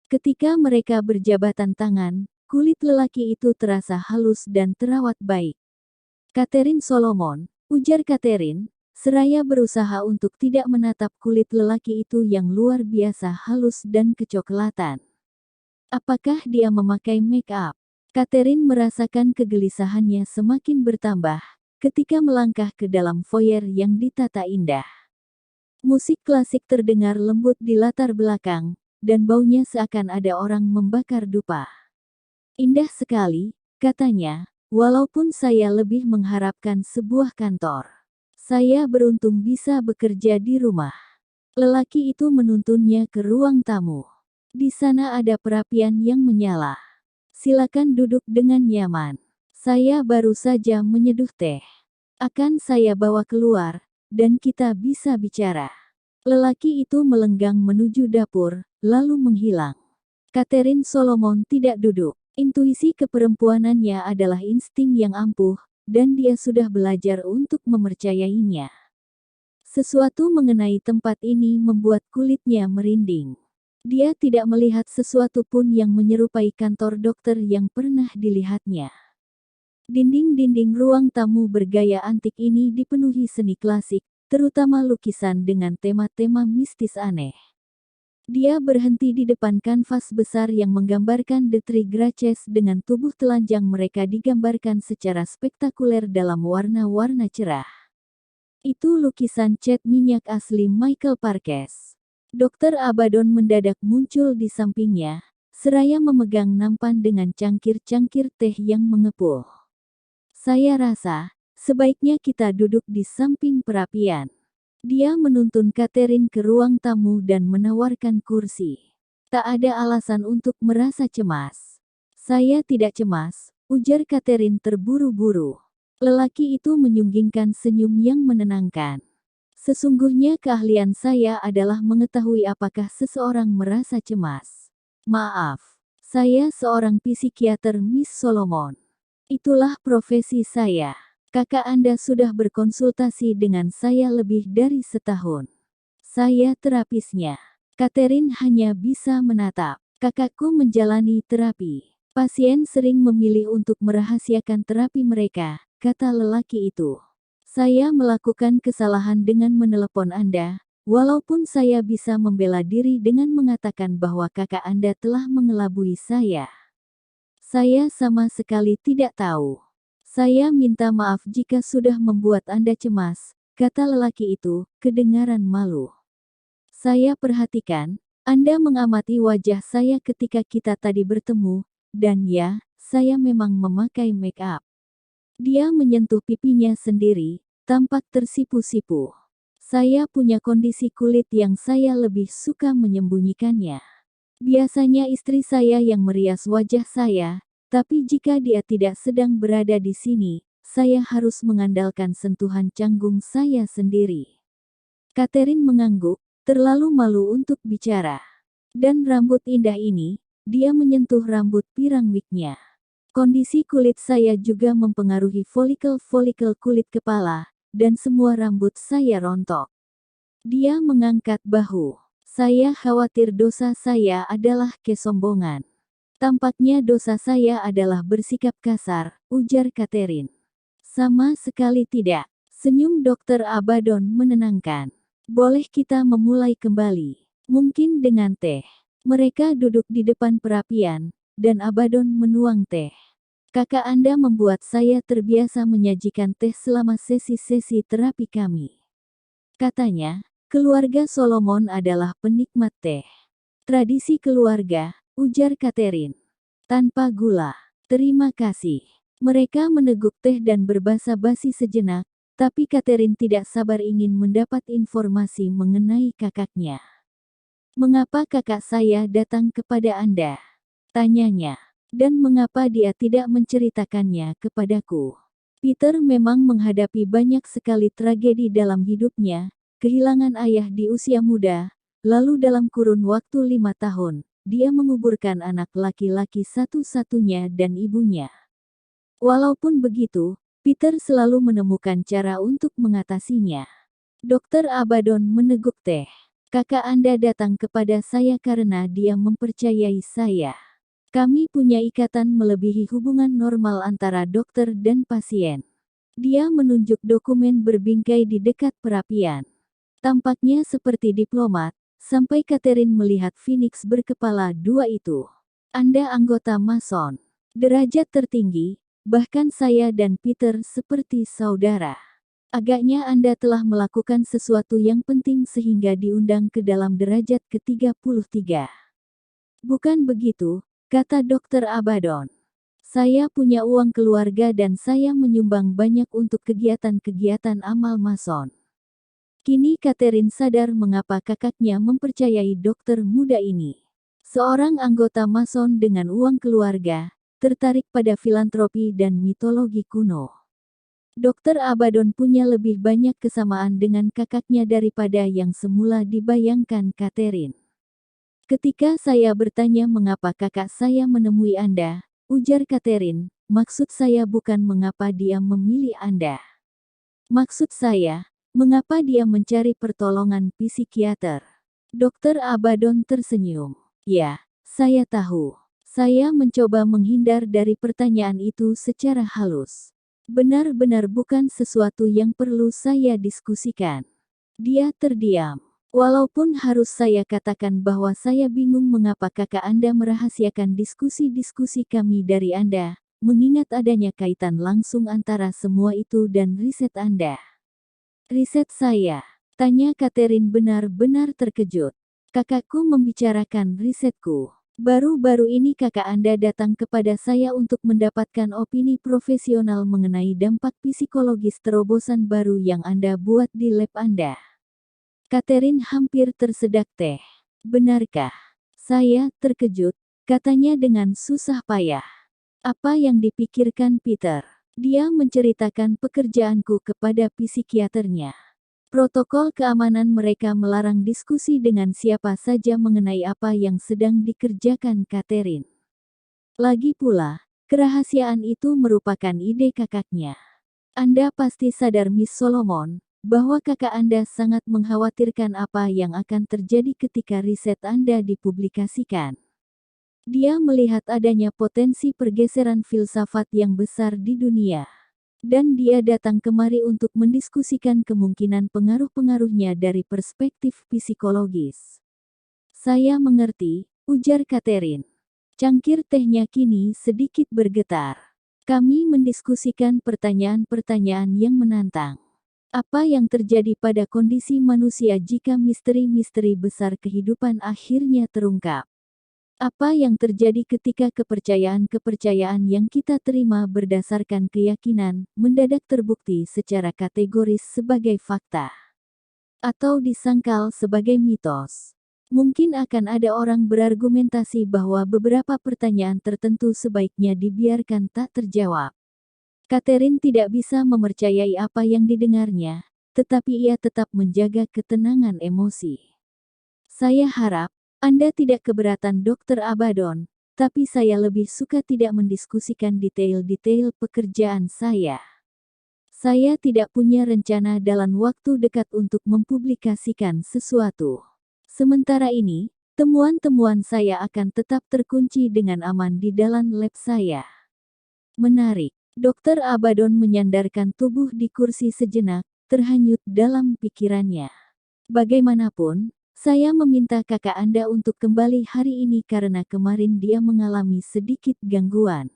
Ketika mereka berjabatan tangan, kulit lelaki itu terasa halus dan terawat baik. Catherine Solomon, ujar Catherine, seraya berusaha untuk tidak menatap kulit lelaki itu yang luar biasa halus dan kecoklatan. Apakah dia memakai make up? Catherine merasakan kegelisahannya semakin bertambah ketika melangkah ke dalam foyer yang ditata indah. Musik klasik terdengar lembut di latar belakang, dan baunya seakan ada orang membakar dupa. Indah sekali, katanya, walaupun saya lebih mengharapkan sebuah kantor. Saya beruntung bisa bekerja di rumah. Lelaki itu menuntunnya ke ruang tamu. Di sana ada perapian yang menyala. Silakan duduk dengan nyaman. Saya baru saja menyeduh teh. Akan saya bawa keluar, dan kita bisa bicara. Lelaki itu melenggang menuju dapur, lalu menghilang. Catherine Solomon tidak duduk. Intuisi keperempuanannya adalah insting yang ampuh, dan dia sudah belajar untuk mempercayainya. Sesuatu mengenai tempat ini membuat kulitnya merinding. Dia tidak melihat sesuatu pun yang menyerupai kantor dokter yang pernah dilihatnya. Dinding-dinding ruang tamu bergaya antik ini dipenuhi seni klasik, terutama lukisan dengan tema-tema mistis aneh. Dia berhenti di depan kanvas besar yang menggambarkan The Three Graces dengan tubuh telanjang mereka digambarkan secara spektakuler dalam warna-warna cerah. Itu lukisan cat minyak asli Michael Parkes. Dr. Abaddon mendadak muncul di sampingnya, seraya memegang nampan dengan cangkir-cangkir teh yang mengepul. Saya rasa, sebaiknya kita duduk di samping perapian. Dia menuntun Catherine ke ruang tamu dan menawarkan kursi. Tak ada alasan untuk merasa cemas. Saya tidak cemas, ujar Catherine terburu-buru. Lelaki itu menyunggingkan senyum yang menenangkan. Sesungguhnya keahlian saya adalah mengetahui apakah seseorang merasa cemas. Maaf, saya seorang psikiater Miss Solomon. Itulah profesi saya. Kakak Anda sudah berkonsultasi dengan saya lebih dari setahun. Saya terapisnya. Catherine hanya bisa menatap. Kakakku menjalani terapi. Pasien sering memilih untuk merahasiakan terapi mereka, kata lelaki itu. Saya melakukan kesalahan dengan menelepon Anda, walaupun saya bisa membela diri dengan mengatakan bahwa kakak Anda telah mengelabui saya. Saya sama sekali tidak tahu. Saya minta maaf jika sudah membuat Anda cemas, kata lelaki itu, kedengaran malu. Saya perhatikan, Anda mengamati wajah saya ketika kita tadi bertemu, dan ya, saya memang memakai make up. Dia menyentuh pipinya sendiri, tampak tersipu-sipu. Saya punya kondisi kulit yang saya lebih suka menyembunyikannya. Biasanya istri saya yang merias wajah saya, tapi jika dia tidak sedang berada di sini, saya harus mengandalkan sentuhan canggung saya sendiri. Catherine mengangguk, terlalu malu untuk bicara. Dan rambut indah ini, dia menyentuh rambut pirang wignya. Kondisi kulit saya juga mempengaruhi folikel-folikel kulit kepala, dan semua rambut saya rontok. Dia mengangkat bahu. Saya khawatir dosa saya adalah kesombongan. Tampaknya dosa saya adalah bersikap kasar, ujar Catherine. Sama sekali tidak. Senyum Dr. Abaddon menenangkan. Boleh kita memulai kembali. Mungkin dengan teh. Mereka duduk di depan perapian, dan Abaddon menuang teh. Kakak Anda membuat saya terbiasa menyajikan teh selama sesi-sesi terapi kami. Katanya, keluarga Solomon adalah penikmat teh. Tradisi keluarga, ujar Catherine. Tanpa gula. Terima kasih. Mereka meneguk teh dan berbasa-basi sejenak, tapi Catherine tidak sabar ingin mendapat informasi mengenai kakaknya. Mengapa kakak saya datang kepada Anda? Tanyanya. Dan mengapa dia tidak menceritakannya kepadaku? Peter memang menghadapi banyak sekali tragedi dalam hidupnya, kehilangan ayah di usia muda, lalu dalam kurun waktu 5 tahun, dia menguburkan anak laki-laki satu-satunya dan ibunya. Walaupun begitu, Peter selalu menemukan cara untuk mengatasinya. Dr. Abaddon meneguk teh. Kakak Anda datang kepada saya karena dia mempercayai saya. Kami punya ikatan melebihi hubungan normal antara dokter dan pasien. Dia menunjuk dokumen berbingkai di dekat perapian. Tampaknya seperti diplomat, sampai Catherine melihat Phoenix berkepala 2 itu. Anda anggota Mason. Derajat tertinggi, bahkan saya dan Peter seperti saudara. Agaknya Anda telah melakukan sesuatu yang penting sehingga diundang ke dalam derajat ke-33. Bukan begitu, kata Dr. Abaddon. Saya punya uang keluarga dan saya menyumbang banyak untuk kegiatan-kegiatan amal Mason. Kini Catherine sadar mengapa kakaknya mempercayai dokter muda ini. Seorang anggota Mason dengan uang keluarga, tertarik pada filantropi dan mitologi kuno. Dr. Abaddon punya lebih banyak kesamaan dengan kakaknya daripada yang semula dibayangkan Catherine. Ketika saya bertanya mengapa kakak saya menemui Anda, ujar Catherine, maksud saya bukan mengapa dia memilih Anda. Maksud saya, mengapa dia mencari pertolongan psikiater. Dr. Abaddon tersenyum. Ya, saya tahu. Saya mencoba menghindar dari pertanyaan itu secara halus. Benar-benar bukan sesuatu yang perlu saya diskusikan. Dia terdiam. Walaupun harus saya katakan bahwa saya bingung mengapa kakak Anda merahasiakan diskusi-diskusi kami dari Anda, mengingat adanya kaitan langsung antara semua itu dan riset Anda. Riset saya? Tanya Catherine benar-benar terkejut. Kakakku membicarakan risetku. Baru-baru ini kakak Anda datang kepada saya untuk mendapatkan opini profesional mengenai dampak psikologis terobosan baru yang Anda buat di lab Anda. Catherine hampir tersedak teh. Benarkah? Saya terkejut, katanya dengan susah payah. Apa yang dipikirkan Peter? Dia menceritakan pekerjaanku kepada psikiaternya. Protokol keamanan mereka melarang diskusi dengan siapa saja mengenai apa yang sedang dikerjakan Catherine. Lagi pula, kerahasiaan itu merupakan ide kakaknya. Anda pasti sadar Miss Solomon, bahwa kakak Anda sangat mengkhawatirkan apa yang akan terjadi ketika riset Anda dipublikasikan. Dia melihat adanya potensi pergeseran filsafat yang besar di dunia. Dan dia datang kemari untuk mendiskusikan kemungkinan pengaruh-pengaruhnya dari perspektif psikologis. Saya mengerti, ujar Catherine. Cangkir tehnya kini sedikit bergetar. Kami mendiskusikan pertanyaan-pertanyaan yang menantang. Apa yang terjadi pada kondisi manusia jika misteri-misteri besar kehidupan akhirnya terungkap? Apa yang terjadi ketika kepercayaan-kepercayaan yang kita terima berdasarkan keyakinan mendadak terbukti secara kategoris sebagai fakta? Atau disangkal sebagai mitos? Mungkin akan ada orang berargumentasi bahwa beberapa pertanyaan tertentu sebaiknya dibiarkan tak terjawab. Catherine tidak bisa mempercayai apa yang didengarnya, tetapi ia tetap menjaga ketenangan emosi. Saya harap Anda tidak keberatan Dr. Abaddon, tapi saya lebih suka tidak mendiskusikan detail-detail pekerjaan saya. Saya tidak punya rencana dalam waktu dekat untuk mempublikasikan sesuatu. Sementara ini, temuan-temuan saya akan tetap terkunci dengan aman di dalam lab saya. Menarik. Dr. Abaddon menyandarkan tubuh di kursi sejenak, terhanyut dalam pikirannya. Bagaimanapun, saya meminta kakak Anda untuk kembali hari ini karena kemarin dia mengalami sedikit gangguan.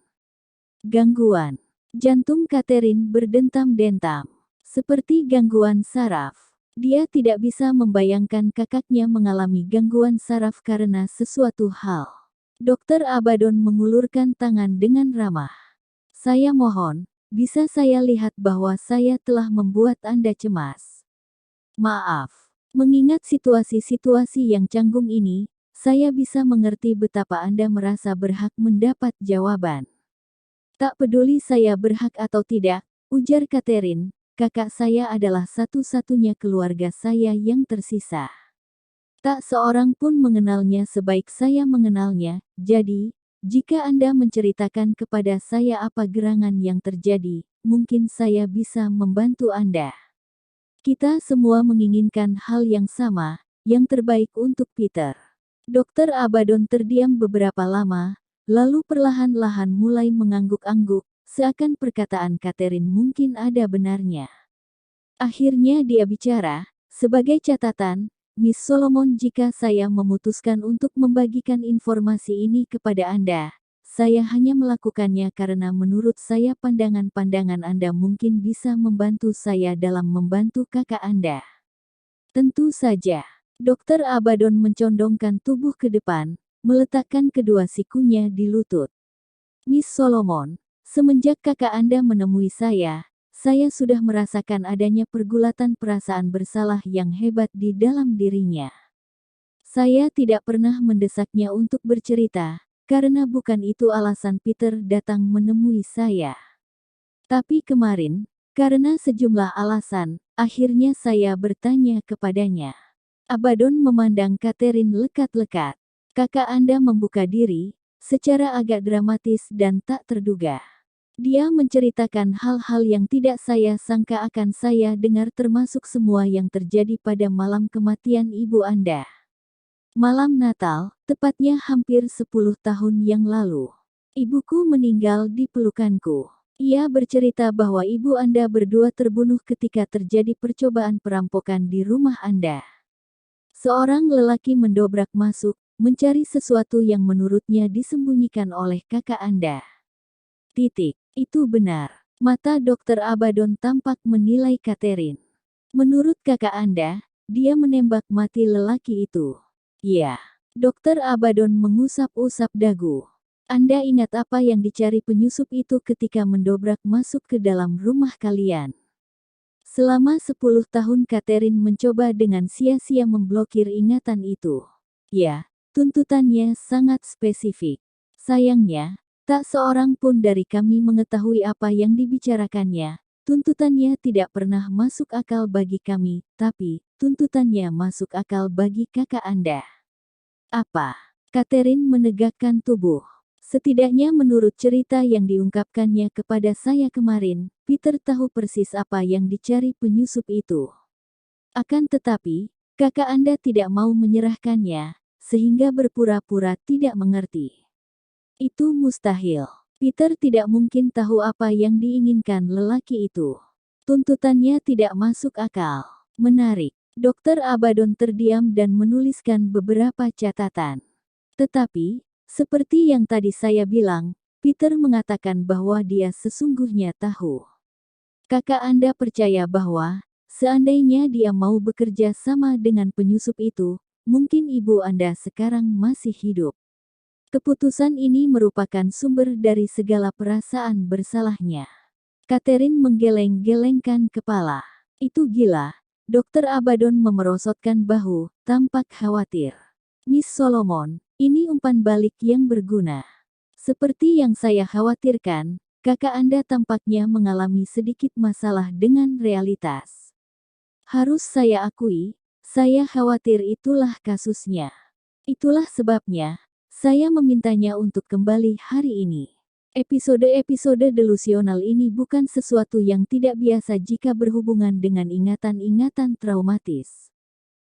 Gangguan. Jantung Catherine berdentam-dentam. Seperti gangguan saraf. Dia tidak bisa membayangkan kakaknya mengalami gangguan saraf karena sesuatu hal. Dr. Abaddon mengulurkan tangan dengan ramah. Saya mohon, bisa saya lihat bahwa saya telah membuat Anda cemas. Maaf. Mengingat situasi-situasi yang canggung ini, saya bisa mengerti betapa Anda merasa berhak mendapat jawaban. Tak peduli saya berhak atau tidak, ujar Catherine, kakak saya adalah satu-satunya keluarga saya yang tersisa. Tak seorang pun mengenalnya sebaik saya mengenalnya, jadi, jika Anda menceritakan kepada saya apa gerangan yang terjadi, mungkin saya bisa membantu Anda. Kita semua menginginkan hal yang sama, yang terbaik untuk Peter. Dr. Abaddon terdiam beberapa lama, lalu perlahan-lahan mulai mengangguk-angguk, seakan perkataan Catherine mungkin ada benarnya. Akhirnya dia bicara, sebagai catatan, Miss Solomon, jika saya memutuskan untuk membagikan informasi ini kepada Anda, saya hanya melakukannya karena menurut saya pandangan-pandangan Anda mungkin bisa membantu saya dalam membantu kakak Anda. Tentu saja. Dr. Abaddon mencondongkan tubuh ke depan, meletakkan kedua sikunya di lutut. Miss Solomon, semenjak kakak Anda menemui saya sudah merasakan adanya pergulatan perasaan bersalah yang hebat di dalam dirinya. Saya tidak pernah mendesaknya untuk bercerita, karena bukan itu alasan Peter datang menemui saya. Tapi kemarin, karena sejumlah alasan, akhirnya saya bertanya kepadanya. Abaddon memandang Catherine lekat-lekat. Kakak Anda membuka diri, secara agak dramatis dan tak terduga. Dia menceritakan hal-hal yang tidak saya sangka akan saya dengar, termasuk semua yang terjadi pada malam kematian ibu Anda. Malam Natal, tepatnya hampir 10 tahun yang lalu. Ibuku meninggal di pelukanku. Ia bercerita bahwa ibu Anda berdua terbunuh ketika terjadi percobaan perampokan di rumah Anda. Seorang lelaki mendobrak masuk, mencari sesuatu yang menurutnya disembunyikan oleh kakak Anda. Itu benar. Mata Dr. Abaddon tampak menilai Catherine. Menurut kakak Anda, dia menembak mati lelaki itu. Ya. Dr. Abaddon mengusap-usap dagu. Anda ingat apa yang dicari penyusup itu ketika mendobrak masuk ke dalam rumah kalian? Selama 10 tahun Catherine mencoba dengan sia-sia memblokir ingatan itu. Ya, tuntutannya sangat spesifik. Sayangnya, tak seorang pun dari kami mengetahui apa yang dibicarakannya. Tuntutannya tidak pernah masuk akal bagi kami, tapi tuntutannya masuk akal bagi kakak Anda. Apa? Catherine menegakkan tubuh. Setidaknya menurut cerita yang diungkapkannya kepada saya kemarin, Peter tahu persis apa yang dicari penyusup itu. Akan tetapi, kakak Anda tidak mau menyerahkannya, sehingga berpura-pura tidak mengerti. Itu mustahil. Peter tidak mungkin tahu apa yang diinginkan lelaki itu. Tuntutannya tidak masuk akal. Menarik. Dr. Abaddon terdiam dan menuliskan beberapa catatan. Tetapi, seperti yang tadi saya bilang, Peter mengatakan bahwa dia sesungguhnya tahu. Kakak Anda percaya bahwa, seandainya dia mau bekerja sama dengan penyusup itu, mungkin ibu Anda sekarang masih hidup. Keputusan ini merupakan sumber dari segala perasaan bersalahnya. Catherine menggeleng-gelengkan kepala. Itu gila. Dr. Abaddon memerosotkan bahu, tampak khawatir. Miss Solomon, ini umpan balik yang berguna. Seperti yang saya khawatirkan, kakak Anda tampaknya mengalami sedikit masalah dengan realitas. Harus saya akui, saya khawatir itulah kasusnya. Itulah sebabnya, saya memintanya untuk kembali hari ini. Episode-episode delusional ini bukan sesuatu yang tidak biasa jika berhubungan dengan ingatan-ingatan traumatis.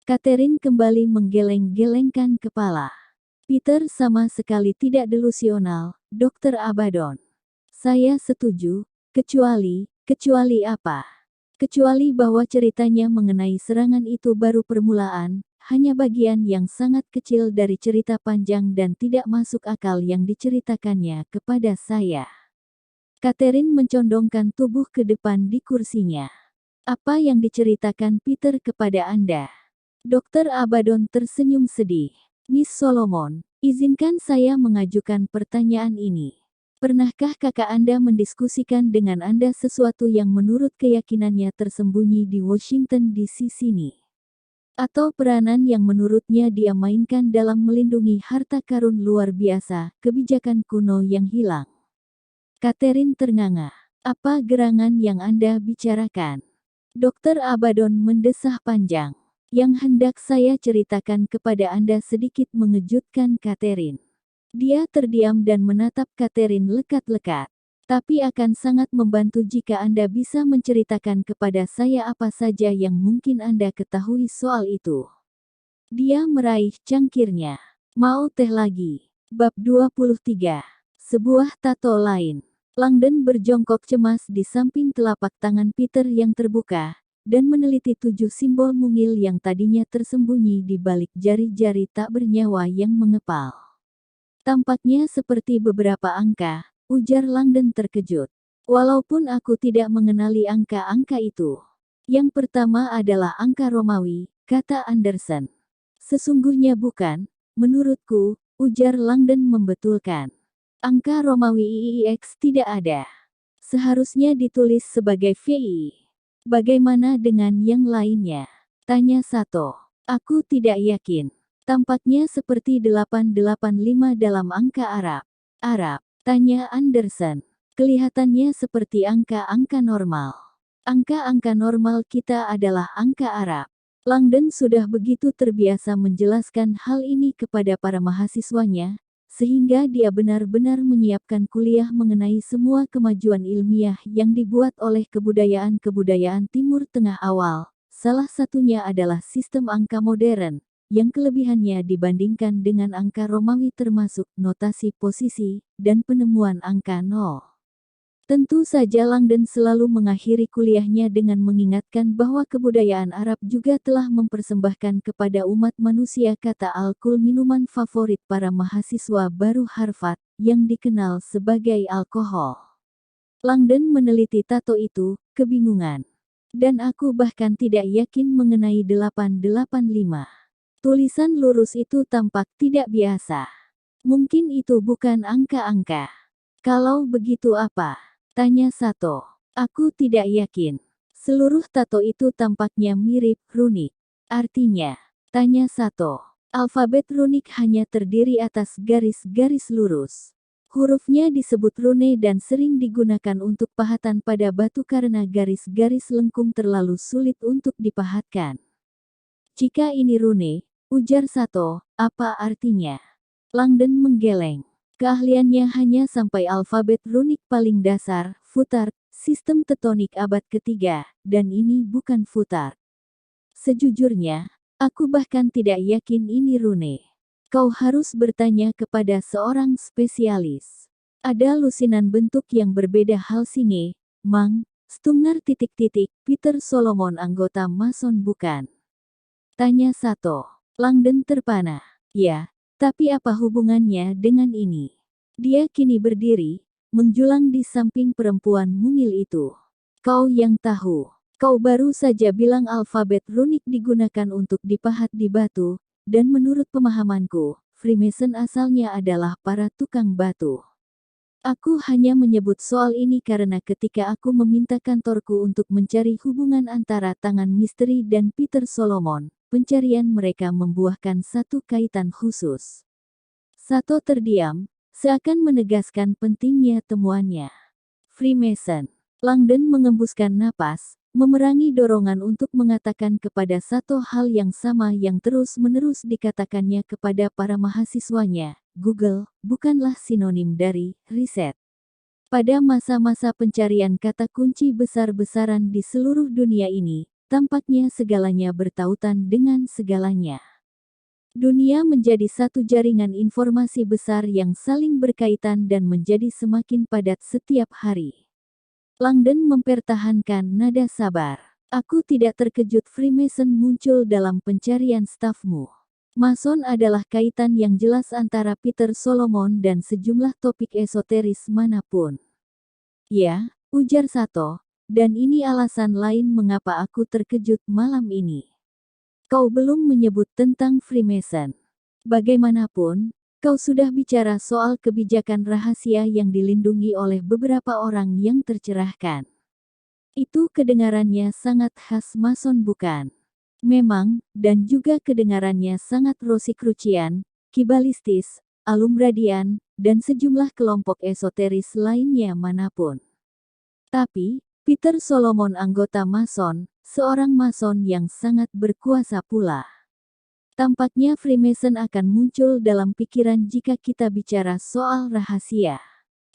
Catherine kembali menggeleng-gelengkan kepala. Peter sama sekali tidak delusional, Dr. Abaddon. Saya setuju, kecuali apa? Kecuali bahwa ceritanya mengenai serangan itu baru permulaan, hanya bagian yang sangat kecil dari cerita panjang dan tidak masuk akal yang diceritakannya kepada saya. Catherine mencondongkan tubuh ke depan di kursinya. Apa yang diceritakan Peter kepada Anda? Dr. Abaddon tersenyum sedih. Miss Solomon, izinkan saya mengajukan pertanyaan ini. Pernahkah kakak Anda mendiskusikan dengan Anda sesuatu yang menurut keyakinannya tersembunyi di Washington DC sini? Atau peranan yang menurutnya dia mainkan dalam melindungi harta karun luar biasa, kebijakan kuno yang hilang? Catherine ternganga. Apa gerangan yang Anda bicarakan? Dr. Abaddon mendesah panjang. Yang hendak saya ceritakan kepada Anda sedikit mengejutkan Catherine. Dia terdiam dan menatap Catherine lekat-lekat. Tapi akan sangat membantu jika Anda bisa menceritakan kepada saya apa saja yang mungkin Anda ketahui soal itu. Dia meraih cangkirnya. Mau teh lagi? Bab 23. Sebuah tato lain. Langdon berjongkok cemas di samping telapak tangan Peter yang terbuka, dan meneliti 7 simbol mungil yang tadinya tersembunyi di balik jari-jari tak bernyawa yang mengepal. Tampaknya seperti beberapa angka, ujar Langdon terkejut. Walaupun aku tidak mengenali angka-angka itu. Yang pertama adalah angka Romawi, kata Anderson. Sesungguhnya bukan, menurutku, ujar Langdon membetulkan. Angka Romawi IIX tidak ada. Seharusnya ditulis sebagai VI. Bagaimana dengan yang lainnya? Tanya Sato. Aku tidak yakin. Tampaknya seperti 885 dalam angka Arab. Arab, tanya Anderson. Kelihatannya seperti angka-angka normal. Angka-angka normal kita adalah angka Arab. Langdon sudah begitu terbiasa menjelaskan hal ini kepada para mahasiswanya, sehingga dia benar-benar menyiapkan kuliah mengenai semua kemajuan ilmiah yang dibuat oleh kebudayaan-kebudayaan Timur Tengah awal. Salah satunya adalah sistem angka modern, yang kelebihannya dibandingkan dengan angka Romawi termasuk notasi posisi, dan penemuan angka 0. Tentu saja Langdon selalu mengakhiri kuliahnya dengan mengingatkan bahwa kebudayaan Arab juga telah mempersembahkan kepada umat manusia kata alkohol minuman favorit para mahasiswa baru Harvard, yang dikenal sebagai alkohol. Langdon meneliti tato itu, kebingungan. Dan aku bahkan tidak yakin mengenai 885. Tulisan lurus itu tampak tidak biasa. Mungkin itu bukan angka-angka. Kalau begitu apa? Tanya Sato. Aku tidak yakin. Seluruh tato itu tampaknya mirip runik. Artinya? Tanya Sato. Alfabet runik hanya terdiri atas garis-garis lurus. Hurufnya disebut rune dan sering digunakan untuk pahatan pada batu karena garis-garis lengkung terlalu sulit untuk dipahatkan. Jika ini rune, ujar Sato, apa artinya? Langdon menggeleng. Keahliannya hanya sampai alfabet runik paling dasar, Futhark, sistem tektonik abad ketiga, dan ini bukan Futhark. Sejujurnya, aku bahkan tidak yakin ini rune. Kau harus bertanya kepada seorang spesialis. Ada lusinan bentuk yang berbeda Halsinge, Mang, Stumnar titik-titik, Peter Solomon anggota Mason bukan? Tanya Sato. Langdon terpana. Ya, tapi apa hubungannya dengan ini? Dia kini berdiri, menjulang di samping perempuan mungil itu. Kau yang tahu. Kau baru saja bilang alfabet runik digunakan untuk dipahat di batu, dan menurut pemahamanku, Freemason asalnya adalah para tukang batu. Aku hanya menyebut soal ini karena ketika aku meminta kantorku untuk mencari hubungan antara tangan misteri dan Peter Solomon, pencarian mereka membuahkan satu kaitan khusus. Sato terdiam, seakan menegaskan pentingnya temuannya. Freemason. Langdon mengembuskan napas, memerangi dorongan untuk mengatakan kepada satu hal yang sama yang terus-menerus dikatakannya kepada para mahasiswanya. Google bukanlah sinonim dari riset. Pada masa-masa pencarian kata kunci besar-besaran di seluruh dunia ini, tampaknya segalanya bertautan dengan segalanya. Dunia menjadi satu jaringan informasi besar yang saling berkaitan dan menjadi semakin padat setiap hari. Langdon mempertahankan nada sabar. Aku tidak terkejut Freemason muncul dalam pencarian stafmu. Mason adalah kaitan yang jelas antara Peter Solomon dan sejumlah topik esoteris manapun. Ya, ujar Sato, dan ini alasan lain mengapa aku terkejut malam ini. Kau belum menyebut tentang Freemason. Bagaimanapun, kau sudah bicara soal kebijakan rahasia yang dilindungi oleh beberapa orang yang tercerahkan. Itu kedengarannya sangat khas Mason bukan? Memang, dan juga kedengarannya sangat Rosicrucian, Kibalistis, Alumbradian, dan sejumlah kelompok esoteris lainnya manapun. Tapi, Peter Solomon anggota Mason, seorang Mason yang sangat berkuasa pula. Tampaknya Freemason akan muncul dalam pikiran jika kita bicara soal rahasia.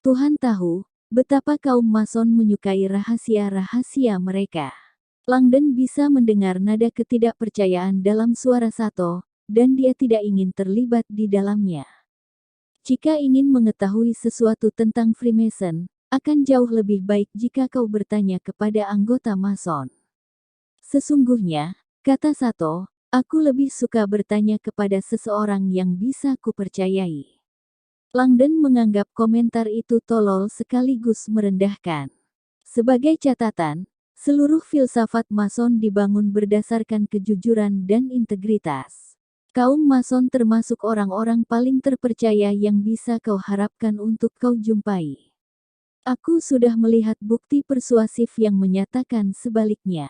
Tuhan tahu, betapa kaum Mason menyukai rahasia-rahasia mereka. Langdon bisa mendengar nada ketidakpercayaan dalam suara Sato, dan dia tidak ingin terlibat di dalamnya. Jika ingin mengetahui sesuatu tentang Freemason, akan jauh lebih baik jika kau bertanya kepada anggota Mason. Sesungguhnya, kata Sato, aku lebih suka bertanya kepada seseorang yang bisa kupercayai. Langdon menganggap komentar itu tolol sekaligus merendahkan. Sebagai catatan, seluruh filsafat Mason dibangun berdasarkan kejujuran dan integritas. Kaum Mason termasuk orang-orang paling terpercaya yang bisa kau harapkan untuk kau jumpai. Aku sudah melihat bukti persuasif yang menyatakan sebaliknya.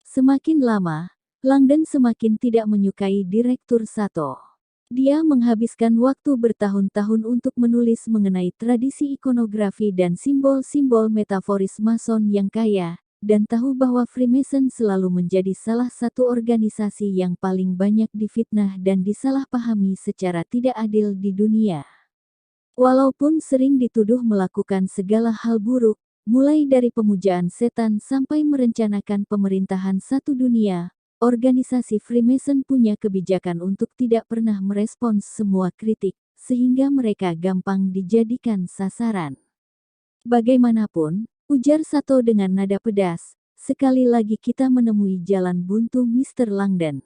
Semakin lama, Langdon semakin tidak menyukai Direktur Sato. Dia menghabiskan waktu bertahun-tahun untuk menulis mengenai tradisi ikonografi dan simbol-simbol metaforis Mason yang kaya, dan tahu bahwa Freemason selalu menjadi salah satu organisasi yang paling banyak difitnah dan disalahpahami secara tidak adil di dunia. Walaupun sering dituduh melakukan segala hal buruk, mulai dari pemujaan setan sampai merencanakan pemerintahan satu dunia, organisasi Freemason punya kebijakan untuk tidak pernah merespons semua kritik, sehingga mereka gampang dijadikan sasaran. Bagaimanapun, ujar Sato dengan nada pedas, sekali lagi kita menemui jalan buntu Mr. Langdon.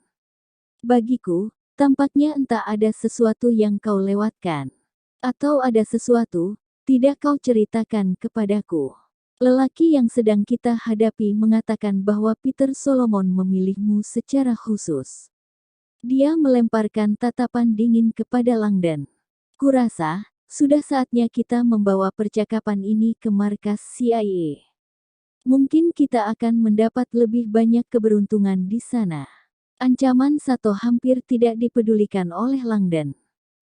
Bagiku, tampaknya entah ada sesuatu yang kau lewatkan. Atau ada sesuatu, tidak kau ceritakan kepadaku. Lelaki yang sedang kita hadapi mengatakan bahwa Peter Solomon memilihmu secara khusus. Dia melemparkan tatapan dingin kepada Langdon. Kurasa, sudah saatnya kita membawa percakapan ini ke markas CIA. Mungkin kita akan mendapat lebih banyak keberuntungan di sana. Ancaman Sato hampir tidak dipedulikan oleh Langdon.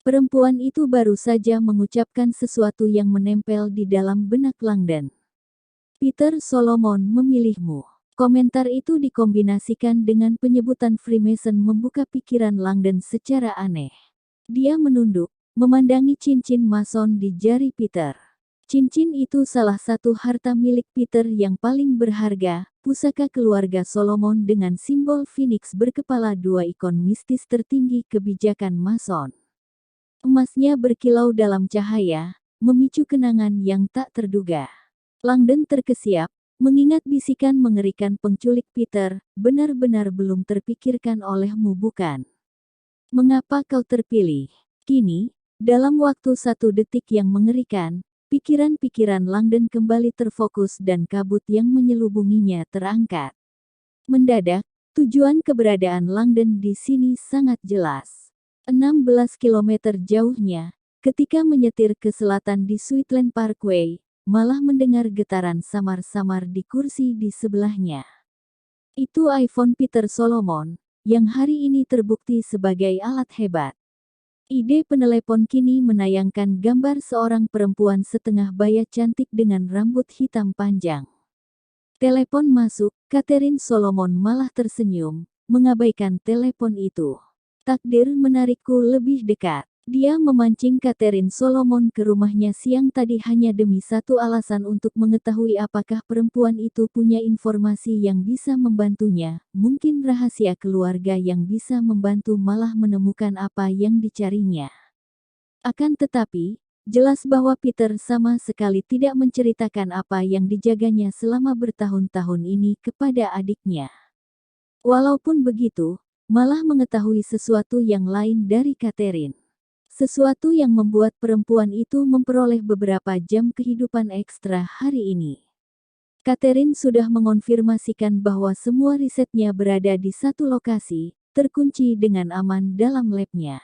Perempuan itu baru saja mengucapkan sesuatu yang menempel di dalam benak Langdon. Peter Solomon memilihmu. Komentar itu dikombinasikan dengan penyebutan Freemason membuka pikiran Langdon secara aneh. Dia menunduk, memandangi cincin Mason di jari Peter. Cincin itu salah satu harta milik Peter yang paling berharga, pusaka keluarga Solomon dengan simbol Phoenix berkepala dua ikon mistis tertinggi kebijakan Mason. Emasnya berkilau dalam cahaya, memicu kenangan yang tak terduga. Langdon terkesiap, mengingat bisikan mengerikan penculik Peter, benar-benar belum terpikirkan olehmu bukan? Mengapa kau terpilih? Kini, dalam waktu 1 detik yang mengerikan, pikiran-pikiran Langdon kembali terfokus dan kabut yang menyelubunginya terangkat. Mendadak, tujuan keberadaan Langdon di sini sangat jelas. 16 kilometer jauhnya, ketika menyetir ke selatan di Sweetland Parkway, malah mendengar getaran samar-samar di kursi di sebelahnya. Itu iPhone Peter Solomon, yang hari ini terbukti sebagai alat hebat. Ide penelepon kini menayangkan gambar seorang perempuan setengah baya cantik dengan rambut hitam panjang. Telepon masuk, Catherine Solomon malah tersenyum, mengabaikan telepon itu. Takdir menarikku lebih dekat. Dia memancing Catherine Solomon ke rumahnya siang tadi hanya demi satu alasan untuk mengetahui apakah perempuan itu punya informasi yang bisa membantunya, mungkin rahasia keluarga yang bisa membantu malah menemukan apa yang dicarinya. Akan tetapi, jelas bahwa Peter sama sekali tidak menceritakan apa yang dijaganya selama bertahun-tahun ini kepada adiknya. Walaupun begitu, malah mengetahui sesuatu yang lain dari Catherine. Sesuatu yang membuat perempuan itu memperoleh beberapa jam kehidupan ekstra hari ini. Catherine sudah mengonfirmasikan bahwa semua risetnya berada di satu lokasi, terkunci dengan aman dalam labnya.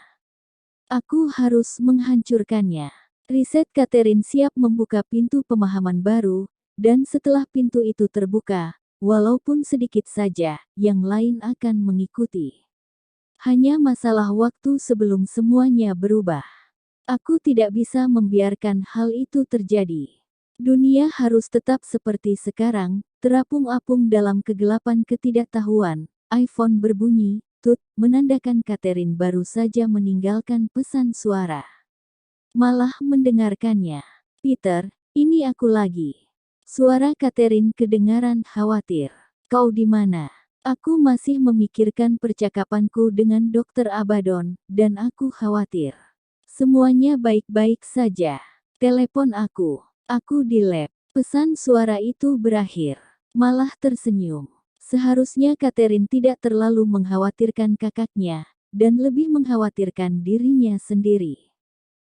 Aku harus menghancurkannya. Riset Catherine siap membuka pintu pemahaman baru, dan setelah pintu itu terbuka, walaupun sedikit saja, yang lain akan mengikuti. Hanya masalah waktu sebelum semuanya berubah. Aku tidak bisa membiarkan hal itu terjadi. Dunia harus tetap seperti sekarang, terapung-apung dalam kegelapan ketidaktahuan. iPhone berbunyi, tut, menandakan Catherine baru saja meninggalkan pesan suara. Malah mendengarkannya. Peter, ini aku lagi. Suara Catherine kedengaran khawatir. Kau di mana? Aku masih memikirkan percakapanku dengan Dr. Abaddon, dan aku khawatir. Semuanya baik-baik saja. Telepon aku. Aku di lab. Pesan suara itu berakhir. Malah tersenyum. Seharusnya Catherine tidak terlalu mengkhawatirkan kakaknya, dan lebih mengkhawatirkan dirinya sendiri.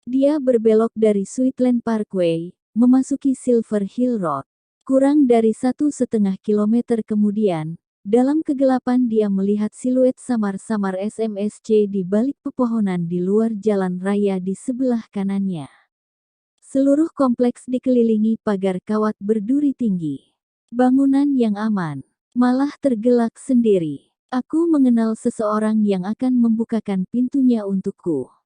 Dia berbelok dari Sweetland Parkway, memasuki Silver Hill Road. Kurang dari 1,5 kilometer kemudian, dalam kegelapan dia melihat siluet samar-samar SMSC di balik pepohonan di luar jalan raya di sebelah kanannya. Seluruh kompleks dikelilingi pagar kawat berduri tinggi. Bangunan yang aman, malah tergelak sendiri. Aku mengenal seseorang yang akan membukakan pintunya untukku.